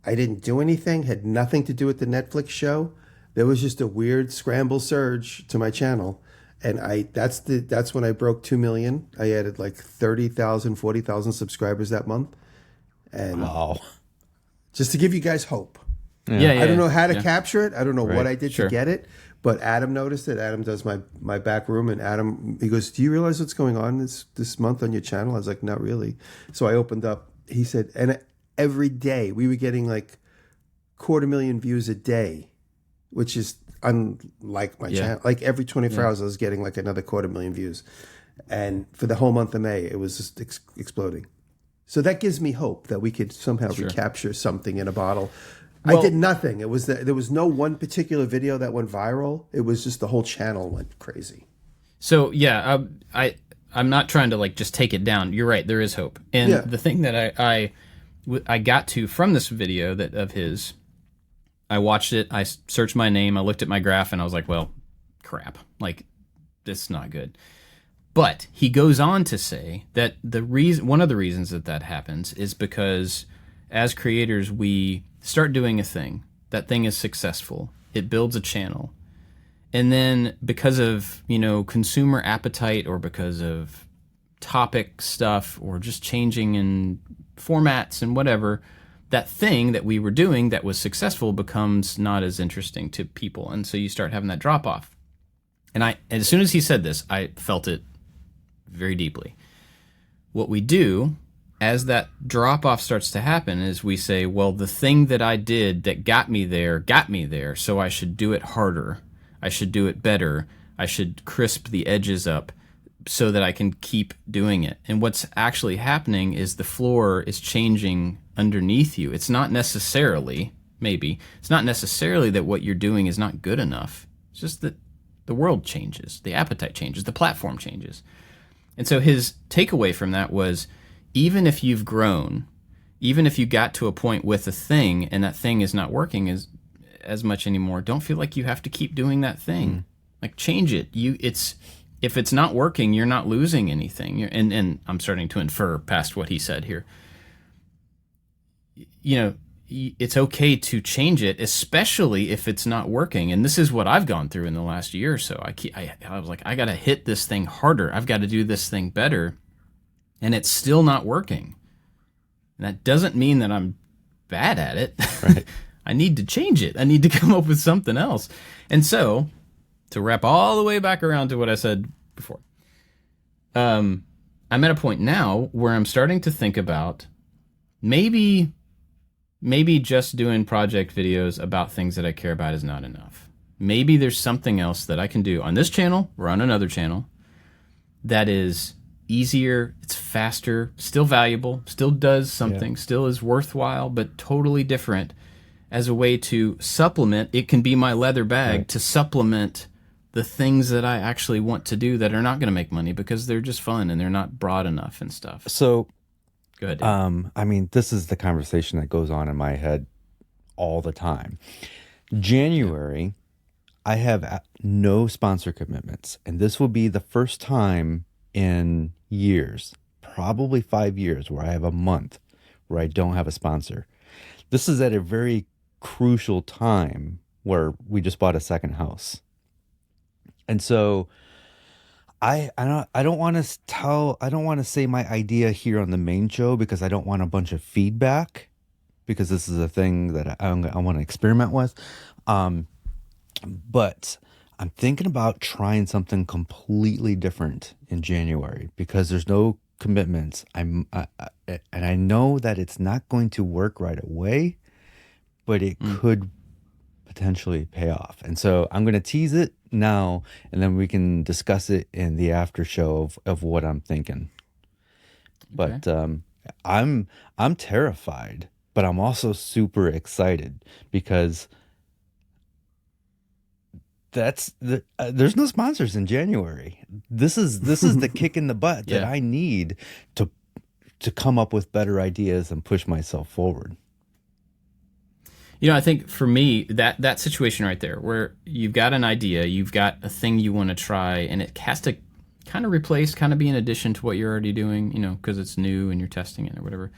I didn't do anything. Had nothing to do with the Netflix show. There was just a weird scramble surge to my channel. And that's when I broke 2 million. I added like 30,000, 40,000 subscribers that month. And wow. Just to give you guys hope. Yeah. I don't know how to capture it. I don't know what I did Sure. to get it. But Adam noticed it. Adam does my back room, and Adam, he goes, "Do you realize what's going on this month on your channel?" I was like, "Not really." So I opened up. He said, and every day we were getting like 250,000 views a day, which is unlike my channel. Like every 24 hours, I was getting like another 250,000 views, and for the whole month of May, it was just exploding. So that gives me hope that we could somehow recapture something in a bottle. Well, I did nothing. It was there was no one particular video that went viral. It was just the whole channel went crazy. So yeah, I'm not trying to like just take it down. You're right. There is hope. And the thing that I got to from this video of his, I watched it. I searched my name. I looked at my graph, and I was like, well, crap. Like, this is not good. But he goes on to say that one of the reasons that happens is because as creators, we start doing a thing. That thing is successful. It builds a channel. And then because of, consumer appetite, or because of topic stuff, or just changing in formats and whatever, that thing that we were doing that was successful becomes not as interesting to people. And so you start having that drop off. And as soon as he said this, I felt it very deeply. What we do as that drop off starts to happen is we say, well, the thing that I did that got me there, so I should do it harder. I should do it better. I should crisp the edges up so that I can keep doing it. And what's actually happening is the floor is changing underneath you. It's not necessarily that what you're doing is not good enough. It's just that the world changes, the appetite changes, the platform changes. And so his takeaway from that was, even if you've grown, even if you got to a point with a thing and that thing is not working as much anymore, don't feel like you have to keep doing that thing. Like, change it. If it's not working, you're not losing anything. And I'm starting to infer past what he said here. It's okay to change it, especially if it's not working. And this is what I've gone through in the last year or so. I was like, I got to hit this thing harder. I've got to do this thing better. And it's still not working. And that doesn't mean that I'm bad at it. Right. I need to change it. I need to come up with something else. And so, to wrap all the way back around to what I said before, I'm at a point now where I'm starting to think about maybe just doing project videos about things that I care about is not enough. Maybe there's something else that I can do on this channel or on another channel that is easier, it's faster, still valuable, still does something, still is worthwhile, but totally different, as a way to supplement. It can be my leather bag to supplement the things that I actually want to do that are not going to make money because they're just fun and they're not broad enough and stuff. So go ahead, Dave. this is the conversation that goes on in my head all the time. January, I have no sponsor commitments, and this will be the first time in years, probably 5 years, where I have a month where I don't have a sponsor. This is at a very crucial time where we just bought a second house. And so I don't want to say my idea here on the main show, because I don't want a bunch of feedback, because this is a thing that I want to experiment with. But I'm thinking about trying something completely different in January, because there's no commitments. And I know that it's not going to work right away, but it could potentially pay off. And so I'm going to tease it now, and then we can discuss it in the after show of what I'm thinking. But I'm terrified, but I'm also super excited because there's no sponsors in January. This is the kick in the butt that I need to come up with better ideas and push myself forward. I think for me, that situation right there, where you've got an idea, you've got a thing you want to try, and it has to kind of replace, kind of be in addition to what you're already doing, because it's new and you're testing it or whatever.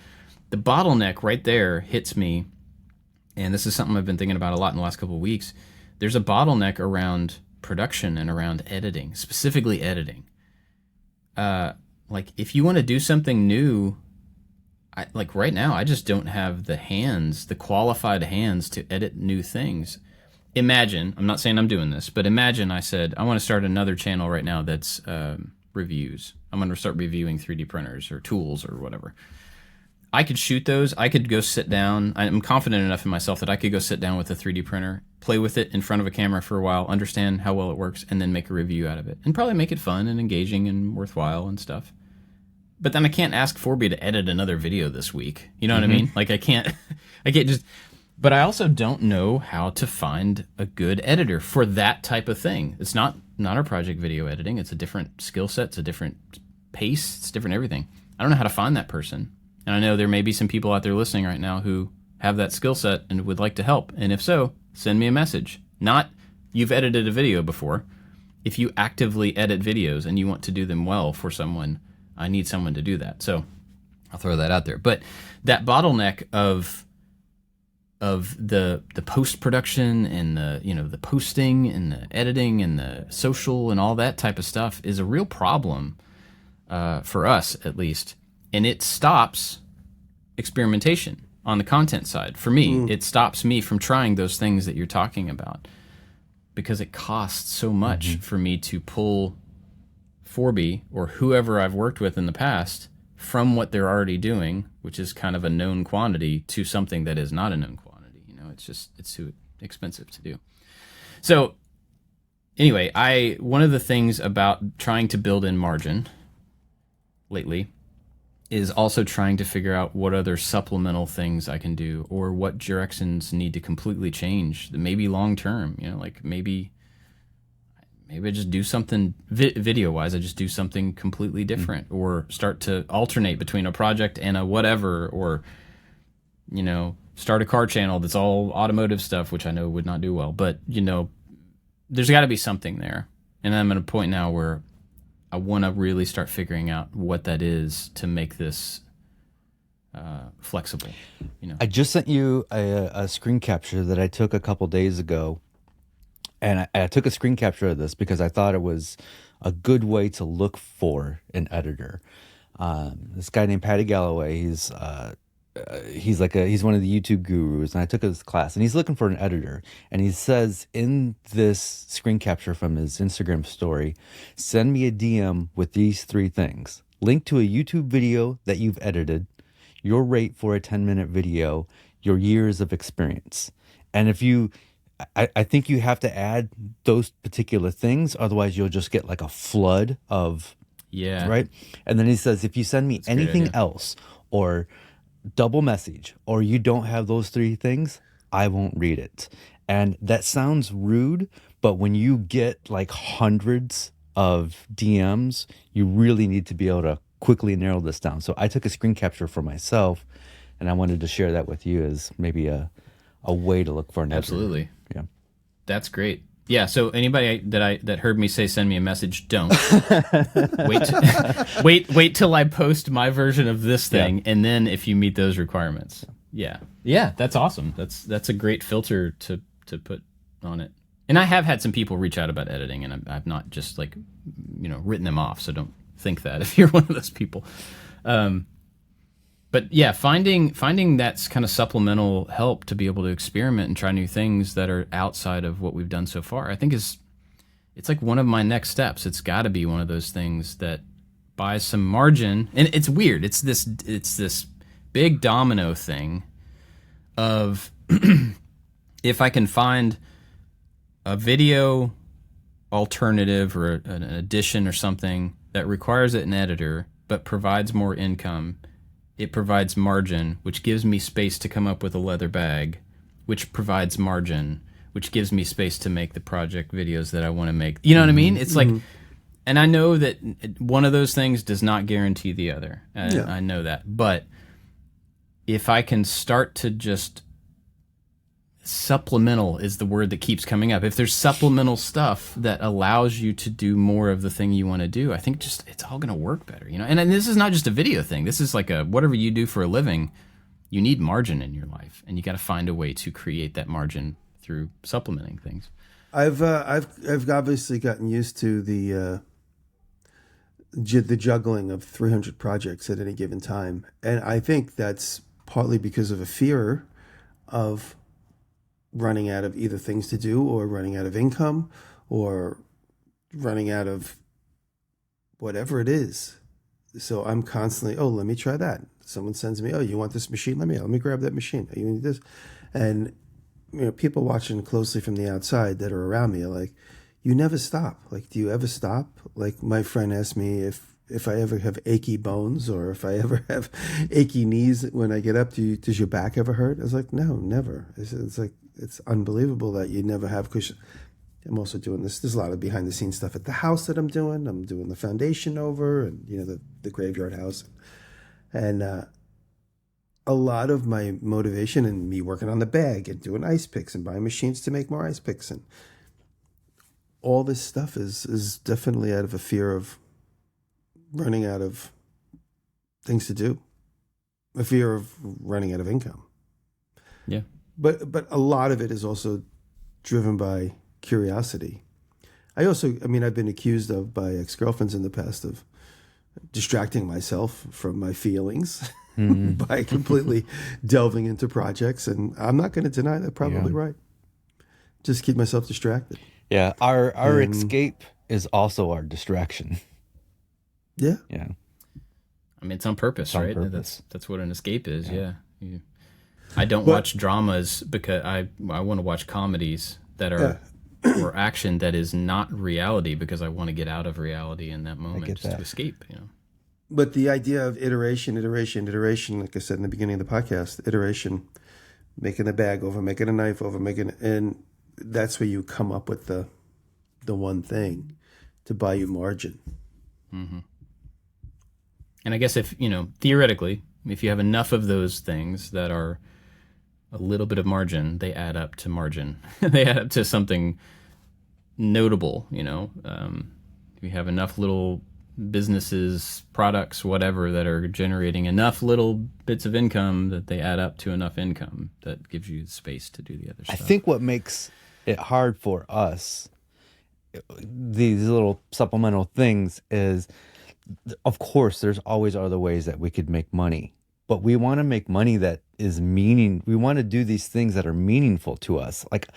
The bottleneck right there hits me, and this is something I've been thinking about a lot in the last couple of weeks. There's a bottleneck around production and around editing, specifically editing. Like if you want to do something new, like right now, I just don't have the qualified hands to edit new things. Imagine, I'm not saying I'm doing this, but imagine I said, I want to start another channel right now that's reviews. I'm going to start reviewing 3D printers or tools or whatever. I could shoot those. I could go sit down. I'm confident enough in myself that I could go sit down with a 3D printer, play with it in front of a camera for a while, understand how well it works, and then make a review out of it. And probably make it fun and engaging and worthwhile and stuff. But then I can't ask Forby to edit another video this week. You know what I mean? Like I can't just, but I also don't know how to find a good editor for that type of thing. It's not our project video editing. It's a different skill set. It's a different pace. It's different everything. I don't know how to find that person. And I know there may be some people out there listening right now who have that skill set and would like to help. And if so, send me a message. Not you've edited a video before. If you actively edit videos and you want to do them well for someone, I need someone to do that. So I'll throw that out there. But that bottleneck of the post-production and the posting and the editing and the social and all that type of stuff is a real problem for us, at least. And it stops experimentation on the content side. For me, it stops me from trying those things that you're talking about because it costs so much for me to pull Forby or whoever I've worked with in the past from what they're already doing, which is kind of a known quantity, to something that is not a known quantity. It's too expensive to do. So anyway, one of the things about trying to build in margin lately is also trying to figure out what other supplemental things I can do or what directions need to completely change, maybe long term, like maybe I just do something video-wise. I just do something completely different or start to alternate between a project and a whatever, or, start a car channel that's all automotive stuff, which I know would not do well. But, there's got to be something there. And I'm at a point now where I want to really start figuring out what that is to make this flexible. I just sent you a screen capture that I took a couple days ago. And I took a screen capture of this because I thought it was a good way to look for an editor. This guy named Patty Galloway, he's one of the YouTube gurus, and I took his class, and he's looking for an editor. And he says in this screen capture from his Instagram story, send me a DM with these 3 things: link to a YouTube video that you've edited, your rate for a 10-minute video, your years of experience. And if I think you have to add those particular things, otherwise you'll just get like a flood of, right? And then he says, if you send me anything else or double message, or you don't have those 3 things, I won't read it. And that sounds rude, but when you get like hundreds of DMs, you really need to be able to quickly narrow this down. So I took a screen capture for myself, and I wanted to share that with you as maybe a way to look for an editor. Absolutely. Yeah. That's great. Yeah, so anybody that heard me say send me a message, don't. wait till I post my version of this thing, and then if you meet those requirements. Yeah, that's awesome. That's a great filter to put on it. And I have had some people reach out about editing, and I've not just written them off. So don't think that if you're one of those people. But yeah, finding that's kind of supplemental help to be able to experiment and try new things that are outside of what we've done so far, I think it's like one of my next steps. It's got to be one of those things that buys some margin. And it's weird. It's this big domino thing of if I can find a video alternative or an addition or something that requires an editor but provides more income, it provides margin, which gives me space to come up with a leather bag, which provides margin, which gives me space to make the project videos that I want to make. You know what I mean? It's like, and I know that one of those things does not guarantee the other. I know that. But if I can start to just supplemental is the word that keeps coming up. If there's supplemental stuff that allows you to do more of the thing you want to do, I think just it's all going to work better, you know? And this is not just a video thing. This is like whatever you do for a living, you need margin in your life, and you got to find a way to create that margin through supplementing things. I've obviously gotten used to the juggling of 300 projects at any given time, and I think that's partly because of a fear of running out of either things to do, or running out of income, or running out of whatever it is. So I'm constantly, let me try that. Someone sends me, you want this machine? Let me grab that machine. You need this. And people watching closely from the outside that are around me are like, you never stop. Like, do you ever stop? Like, my friend asked me if I ever have achy bones, or if I ever have achy knees when I get up. Does your back ever hurt? I was like, no, never. It's like, it's unbelievable that you never have, because I'm also doing this. There's a lot of behind the scenes stuff at the house that I'm doing. I'm doing the foundation over, and the graveyard house, and a lot of my motivation and me working on the bag and doing ice picks and buying machines to make more ice picks, and all this stuff is definitely out of a fear of running out of things to do, a fear of running out of income. Yeah. But a lot of it is also driven by curiosity. I've been accused of by ex-girlfriends in the past of distracting myself from my feelings by completely delving into projects, and I'm not going to deny that. Probably right. Just keep myself distracted. Yeah, our escape is also our distraction. Yeah. Yeah. I mean, it's on purpose, right? Purpose. That's what an escape is. Yeah. I don't watch dramas because I want to watch comedies that are or action that is not reality, because I want to get out of reality in that moment just to escape, But the idea of iteration, like I said in the beginning of the podcast, iteration, making a bag over, making a knife over, and that's where you come up with the one thing to buy you margin. Mm-hmm. And I guess if, theoretically, if you have enough of those things that are a little bit of margin, they add up to margin. They add up to something notable, if you have enough little businesses, products, whatever, that are generating enough little bits of income that they add up to enough income that gives you space to do the other stuff. I think what makes it hard for us, these little supplemental things, is, of course, there's always other ways that we could make money. But we want to make money that is we want to do these things that are meaningful to us. Like,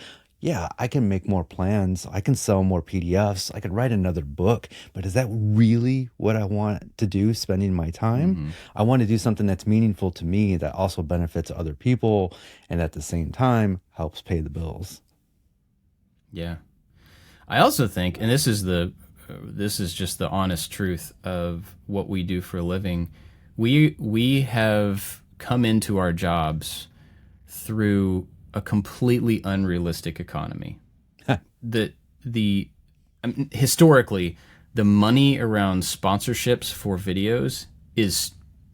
yeah, I can make more plans. I can sell more PDFs. I could write another book. But is that really what I want to do, spending my time? Mm-hmm. I want to do something that's meaningful to me, that also benefits other people, and at the same time helps pay the bills. Yeah. I also think, and this is just the honest truth of what we do for a living, we have come into our jobs through a completely unrealistic economy. Historically, the money around sponsorships for videos is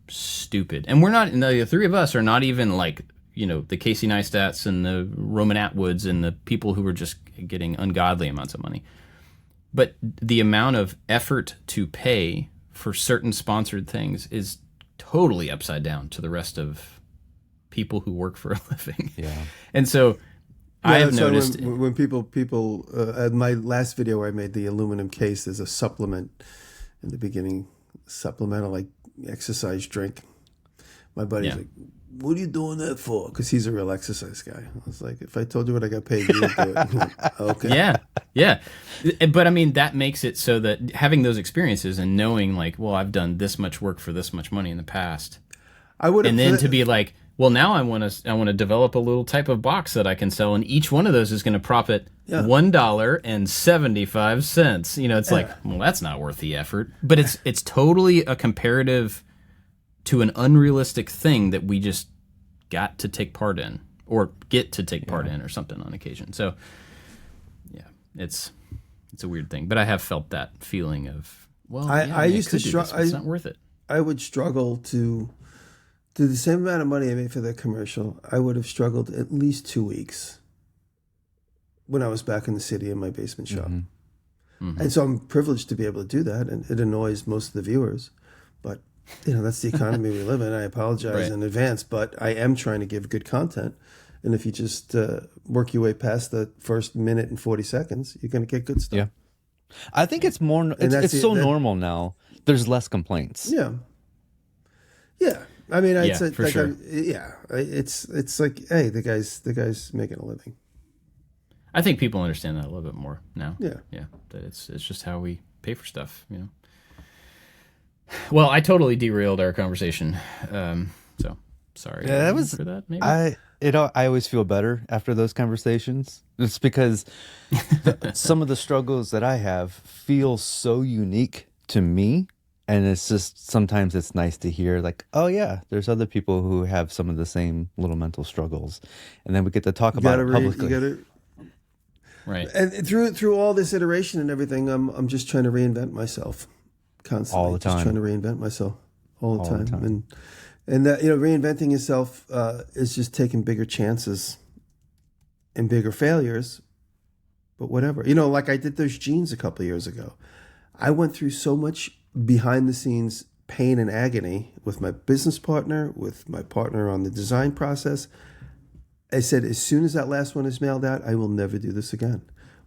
stupid, and we're not. The three of us are not even like the Casey Neistats and the Roman Atwoods and the people who are just getting ungodly amounts of money. But the amount of effort to pay for certain sponsored things is totally upside down to the rest of people who work for a living. Yeah. And so I have noticed when people my last video where I made the aluminum case, there's a supplement in the beginning, supplemental like exercise drink. My buddy's like, what are you doing that for? Because he's a real exercise guy. I was like, if I told you what I got paid, you would do it. Like, okay. Yeah. But I mean, that makes it so that having those experiences and knowing like, well, I've done this much work for this much money in the past. And then to be like, Well, now I want to develop a little type of box that I can sell, and each one of those is going to profit $1.75. You know, it's like, well, that's not worth the effort. But it's totally a comparative to an unrealistic thing that we just got to take part in, or get to take part in, or something on occasion. So, yeah, it's a weird thing. But I have felt that feeling of, well, I used to struggle. It's not worth it. I would struggle to do the same amount of money I made for that commercial. I would have struggled at least 2 weeks when I was back in the city in my basement shop. And so I'm privileged to be able to do that, and it annoys most of the viewers. But, you know, that's the economy we live in. I apologize in advance, but I am trying to give good content. And if you just work your way past the first minute and 40 seconds, you're going to get good stuff. Yeah. I think it's more, it's so normal now. There's less complaints. Yeah. Yeah. I mean, it's for sure. It's like, hey, the guy's making a living. I think people understand that a little bit more now. Yeah. That it's just how we pay for stuff, you know. Well, I totally derailed our conversation, so sorry. Yeah, that was for that. Maybe I always feel better after those conversations. It's because some of the struggles that I have feel so unique to me. And it's just, sometimes it's nice to hear like, oh yeah, there's other people who have some of the same little mental struggles. And then we get to talk about it publicly. Right. And through all this iteration and everything, I'm just trying to reinvent myself constantly. All the time. Just trying to reinvent myself all the time. And that, you know, reinventing yourself is just taking bigger chances and bigger failures. But whatever. You know, like I did those jeans a couple of years ago. I went through so much behind the scenes pain and agony with my business partner, with my partner on the design process. I said, as soon as that last one is mailed out, I will never do this again.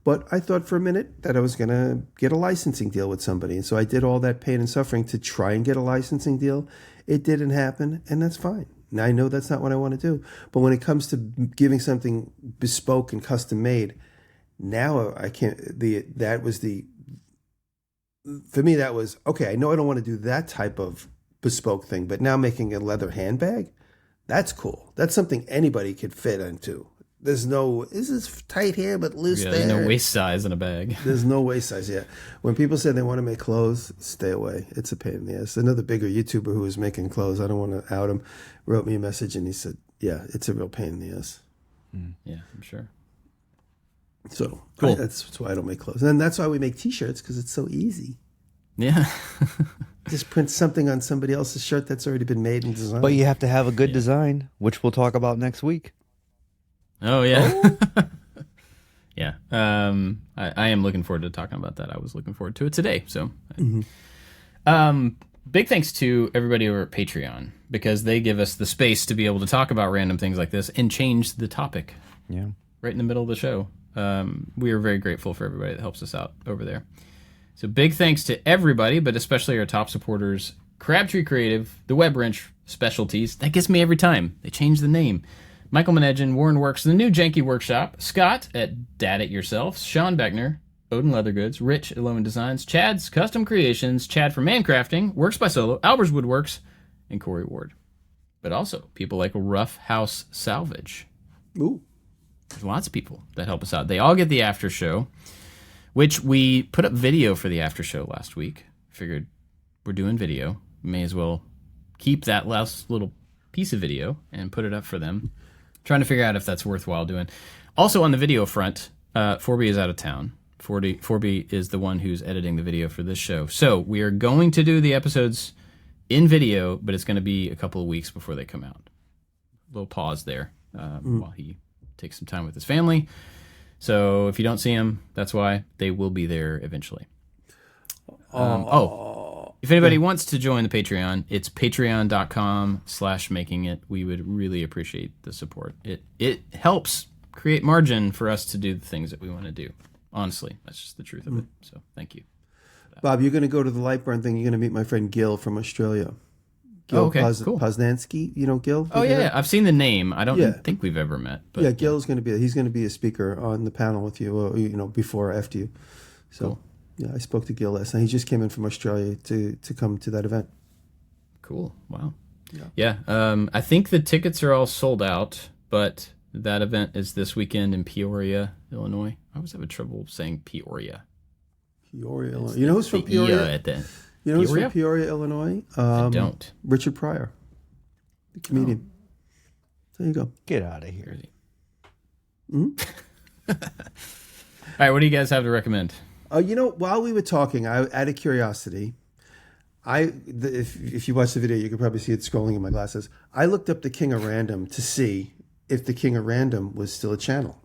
But I thought for a minute that I was going to get a licensing deal with somebody. And so I did all that pain and suffering to try and get a licensing deal. It didn't happen, and that's fine. Now I know that's not what I want to do. But when it comes to giving something bespoke and custom made, now I can't, for me, that was, okay, I know I don't want to do that type of bespoke thing, but now making a leather handbag, that's cool. That's something anybody could fit into. There's no, this is tight here, but loose there. There's no waist size in a bag. There's no waist size, yeah. When people say they want to make clothes, stay away. It's a pain in the ass. Another bigger YouTuber who was making clothes, I don't want to out him, wrote me a message and he said, yeah, it's a real pain in the ass. Yeah, I'm sure. So cool. That's why I don't make clothes. And that's why we make T-shirts, because it's so easy. Yeah. Just print something on somebody else's shirt that's already been made and designed. But you have to have a good design, which we'll talk about next week. Oh, yeah. Yeah. I am looking forward to talking about that. I was looking forward to it today. So, big thanks to everybody over at Patreon, because they give us the space to be able to talk about random things like this and change the topic. Yeah. Right in the middle of the show. We are very grateful for everybody that helps us out over there. So big thanks to everybody, but especially our top supporters, Crabtree Creative, The Web Wrench Specialties. That gets me every time. They change the name. Michael Menegin, Warren Works, The New Janky Workshop, Scott at Dad It Yourself, Sean Beckner, Odin Leather Goods, Rich at Lowen Designs, Chad's Custom Creations, Chad from Mancrafting, Works by Solo, Albers Woodworks, and Corey Ward. But also people like Rough House Salvage. Ooh. There's lots of people that help us out. They all get the after show, which we put up video for the after show last week. Figured we're doing video. May as well keep that last little piece of video and put it up for them. Trying to figure out if that's worthwhile doing. Also on the video front, 4B is out of town. 4B is the one who's editing the video for this show. So we are going to do the episodes in video, but it's going to be a couple of weeks before they come out. A little pause there while he takes some time with his family. So if you don't see him, that's why. They will be there eventually. If anybody wants to join the Patreon, it's patreon.com/makingit. We would really appreciate the support. It helps create margin for us to do the things that we want to do. Honestly, that's just the truth of it. So thank you. Bob, you're going to go to the Lightburn thing. You're going to meet my friend Gil from Australia. Gil okay, cool. Poznansky, you know Gil? Oh, yeah, I've seen the name. I don't think we've ever met. But, yeah, Gil's going to be, he's going to be a speaker on the panel with you, before or after you. So, cool. Yeah, I spoke to Gil last night. He just came in from Australia to come to that event. Cool. Wow. Yeah. I think the tickets are all sold out, but that event is this weekend in Peoria, Illinois. I always have trouble saying Peoria. Peoria, Illinois. You know who's from Peoria? You know who's from Peoria, Illinois? I don't. Richard Pryor, the comedian. There you go. Get out of here. Mm-hmm. All right, what do you guys have to recommend? While we were talking, out of curiosity, if you watch the video, you can probably see it scrolling in my glasses. I looked up the King of Random to see if the King of Random was still a channel.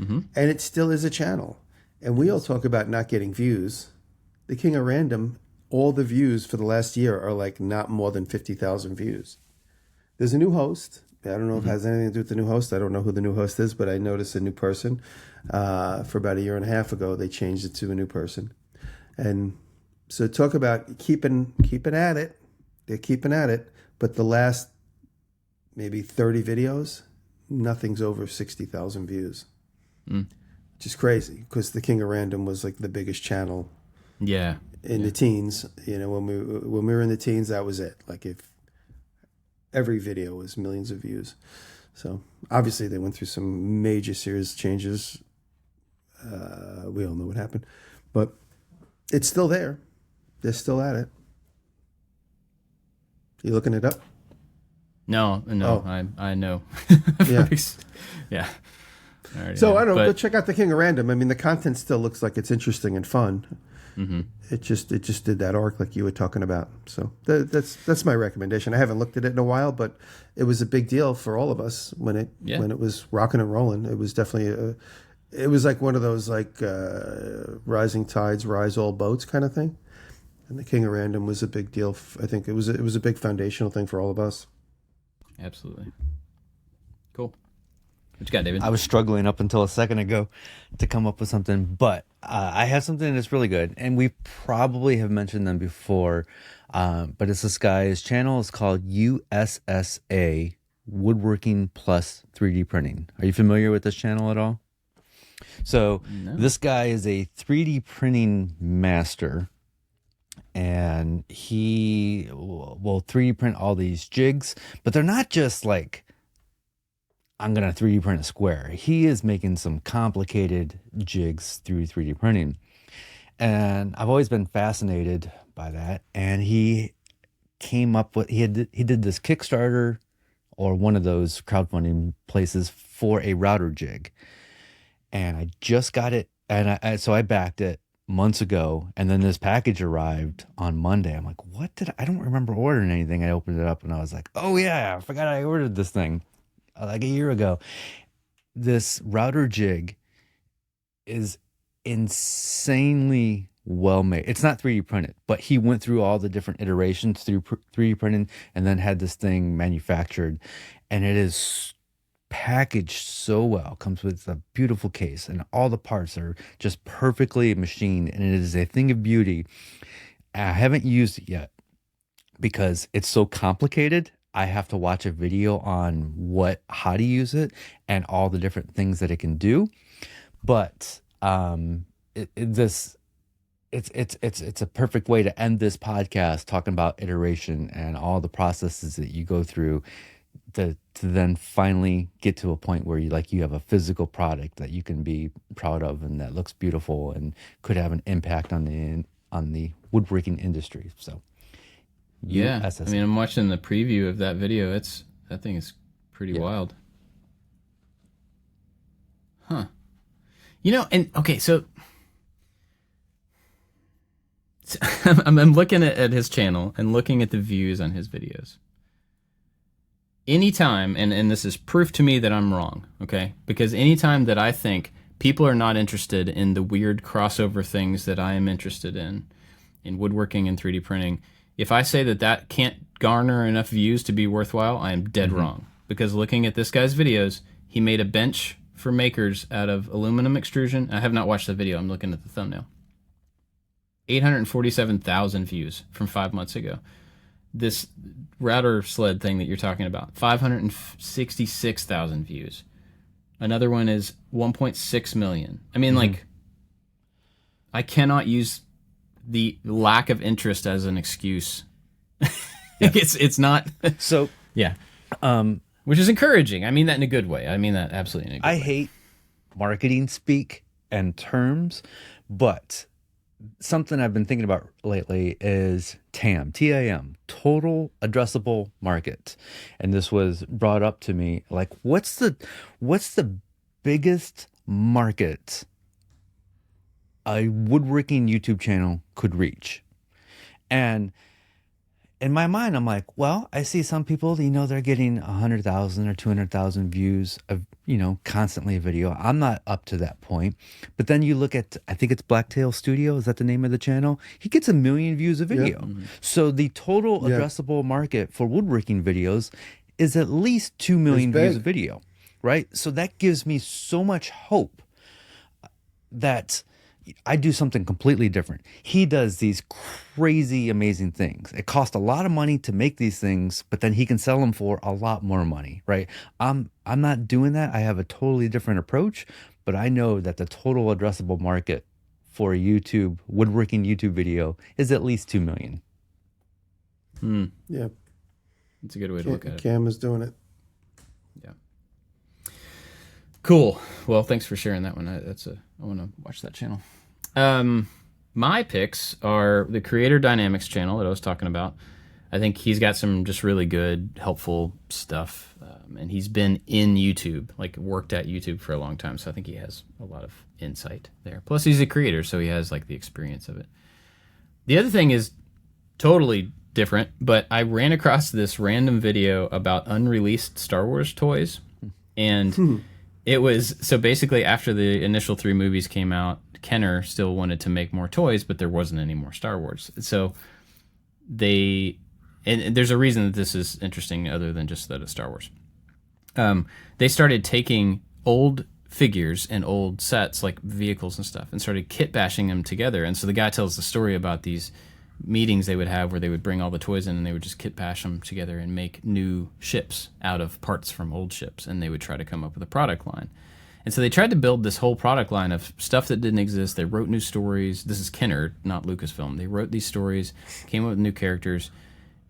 Mm-hmm. And it still is a channel. And we all talk about not getting views. The King of Random, all the views for the last year are like not more than 50,000 views. There's a new host. I don't know if it has anything to do with the new host. I don't know who the new host is, but I noticed a new person. For about a year and a half ago, they changed it to a new person. And so talk about keeping at it. They're keeping at it. But the last maybe 30 videos, nothing's over 60,000 views. Which is crazy because the King of Random was like the biggest channel in the teens. When we were in the teens, that was it. Like if every video was millions of views. So obviously they went through some major series changes. We all know what happened, but it's still there. They're still at it. You looking it up? No, I know. Yeah. Yeah. So I don't know. Go check out the King of Random. I mean, the content still looks like it's interesting and fun. Mm-hmm. It just did that arc like you were talking about. So that's my recommendation. I haven't looked at it in a while, but it was a big deal for all of us when it was rocking and rolling. It was definitely it was like one of those like rising tides rise all boats kind of thing. And the King of Random was a big deal. I think it was a big foundational thing for all of us. Absolutely. Cool. What you got, David? I was struggling up until a second ago to come up with something, but I have something that's really good, and we probably have mentioned them before, but it's this guy. His channel is called USSA Woodworking Plus 3D Printing. Are you familiar with this channel at all? So This guy is a 3D printing master, and he will 3D print all these jigs, but they're not just like, I'm going to 3D print a square. He is making some complicated jigs through 3D printing. And I've always been fascinated by that. And he came up with, he did this Kickstarter or one of those crowdfunding places for a router jig. And I just got it. And so I backed it months ago. And then this package arrived on Monday. I'm like, I don't remember ordering anything. I opened it up and I was like, oh yeah, I forgot I ordered this thing like a year ago. This router jig is insanely well made. It's not 3D printed, but he went through all the different iterations through 3D printing and then had this thing manufactured, and it is packaged so well. Comes with a beautiful case and all the parts are just perfectly machined, and it is a thing of beauty. I haven't used it yet because it's so complicated. I have to watch a video on how to use it and all the different things that it can do. But it's a perfect way to end this podcast talking about iteration and all the processes that you go through to then finally get to a point where you have a physical product that you can be proud of and that looks beautiful and could have an impact on the woodworking industry. So. Yeah, USSA. I mean, I'm watching the preview of that video. That thing is pretty wild. Huh. And okay, so I'm looking at his channel and looking at the views on his videos. Anytime, and this is proof to me that I'm wrong, okay? Because anytime that I think people are not interested in the weird crossover things that I am interested in woodworking and 3D printing, if I say that can't garner enough views to be worthwhile, I am dead wrong. Because looking at this guy's videos, he made a bench for makers out of aluminum extrusion. I have not watched the video. I'm looking at the thumbnail. 847,000 views from 5 months ago. This router sled thing that you're talking about, 566,000 views. Another one is 1.6 million. I mean, I cannot use the lack of interest as an excuse It's not. So Yeah. Which is encouraging. I mean that in a good way. I mean that absolutely in a good way. I hate marketing speak and terms, but something I've been thinking about lately is TAM, T-A-M, total addressable market. And this was brought up to me, like, what's the biggest market a woodworking YouTube channel could reach? And in my mind, I'm like, well, I see some people, they're getting 100,000 or 200,000 views of, constantly a video. I'm not up to that point. But then you look at, I think it's Blacktail Studio. Is that the name of the channel? He gets 1 million views a video. Yeah. So the total addressable market for woodworking videos is at least 2 million views a video, right? So that gives me so much hope that I do something completely different. He does these crazy, amazing things. It costs a lot of money to make these things, but then he can sell them for a lot more money, right? I'm not doing that. I have a totally different approach, but I know that the total addressable market for a woodworking YouTube video is at least 2 million. Yeah. That's a good way to look at it. Cam is doing it. Yeah. Cool. Well, thanks for sharing that one. I want to watch that channel. My picks are the Creator Dynamics channel that I was talking about. I think he's got some just really good, helpful stuff. And he's been in YouTube, like worked at YouTube for a long time. So I think he has a lot of insight there. Plus he's a creator, so he has like the experience of it. The other thing is totally different, but I ran across this random video about unreleased Star Wars toys. And it was, so basically after the initial 3 movies came out, Kenner still wanted to make more toys, but there wasn't any more Star Wars. So and there's a reason that this is interesting other than just that it's Star Wars. They started taking old figures and old sets, like vehicles and stuff, and started kit bashing them together. And so the guy tells the story about these meetings they would have where they would bring all the toys in and they would just kit bash them together and make new ships out of parts from old ships. And they would try to come up with a product line. And so they tried to build this whole product line of stuff that didn't exist. They wrote new stories. This is Kenner, not Lucasfilm. They wrote these stories, came up with new characters,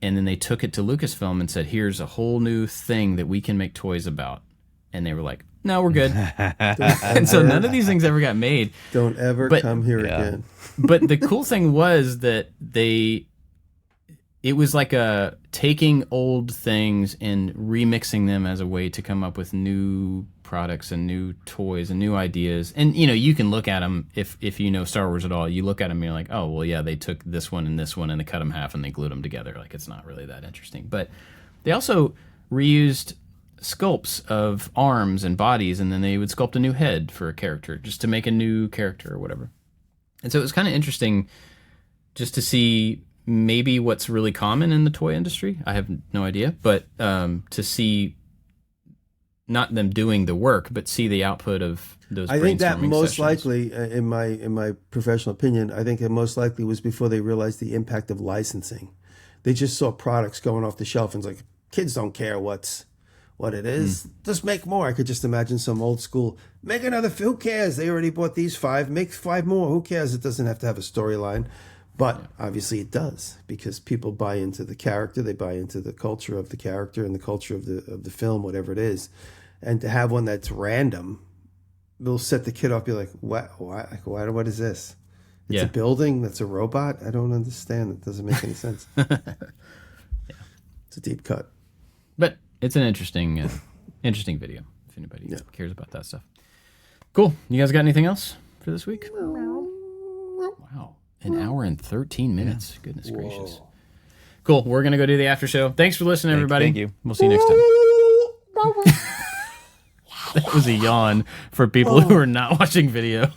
and then they took it to Lucasfilm and said, here's a whole new thing that we can make toys about. And they were like, no, we're good. And so none of these things ever got made. Don't ever come here again. But the cool thing was that it was like taking old things and remixing them as a way to come up with new products and new toys and new ideas. And, you can look at them, if you know Star Wars at all, you look at them and you're like, oh, well, yeah, they took this one and they cut them half and they glued them together. Like, it's not really that interesting. But they also reused sculpts of arms and bodies, and then they would sculpt a new head for a character just to make a new character or whatever. And so it was kind of interesting just to see maybe what's really common in the toy industry. I have no idea, but to see not them doing the work, but see the output of those. I think that most sessions. likely, in my professional opinion, I think it most likely was before they realized the impact of licensing. They just saw products going off the shelf and it's like, kids don't care what it is. Just make more. I could just imagine some old school, make another, who cares? They already bought these 5, make 5 more. Who cares? It doesn't have to have a storyline. But obviously it does, because people buy into the character, they buy into the culture of the character and the culture of the film, whatever it is. And to have one that's random, will set the kid off, be like, what is this? It's a building that's a robot? I don't understand. It doesn't make any sense. It's a deep cut. But it's an interesting video, if anybody cares about that stuff. Cool. You guys got anything else for this week? Wow. An hour and 13 minutes. Yeah. Goodness gracious. Cool. We're going to go do the after show. Thanks for listening, everybody. Thank you. We'll see you next time. That was a yawn for people who are not watching video.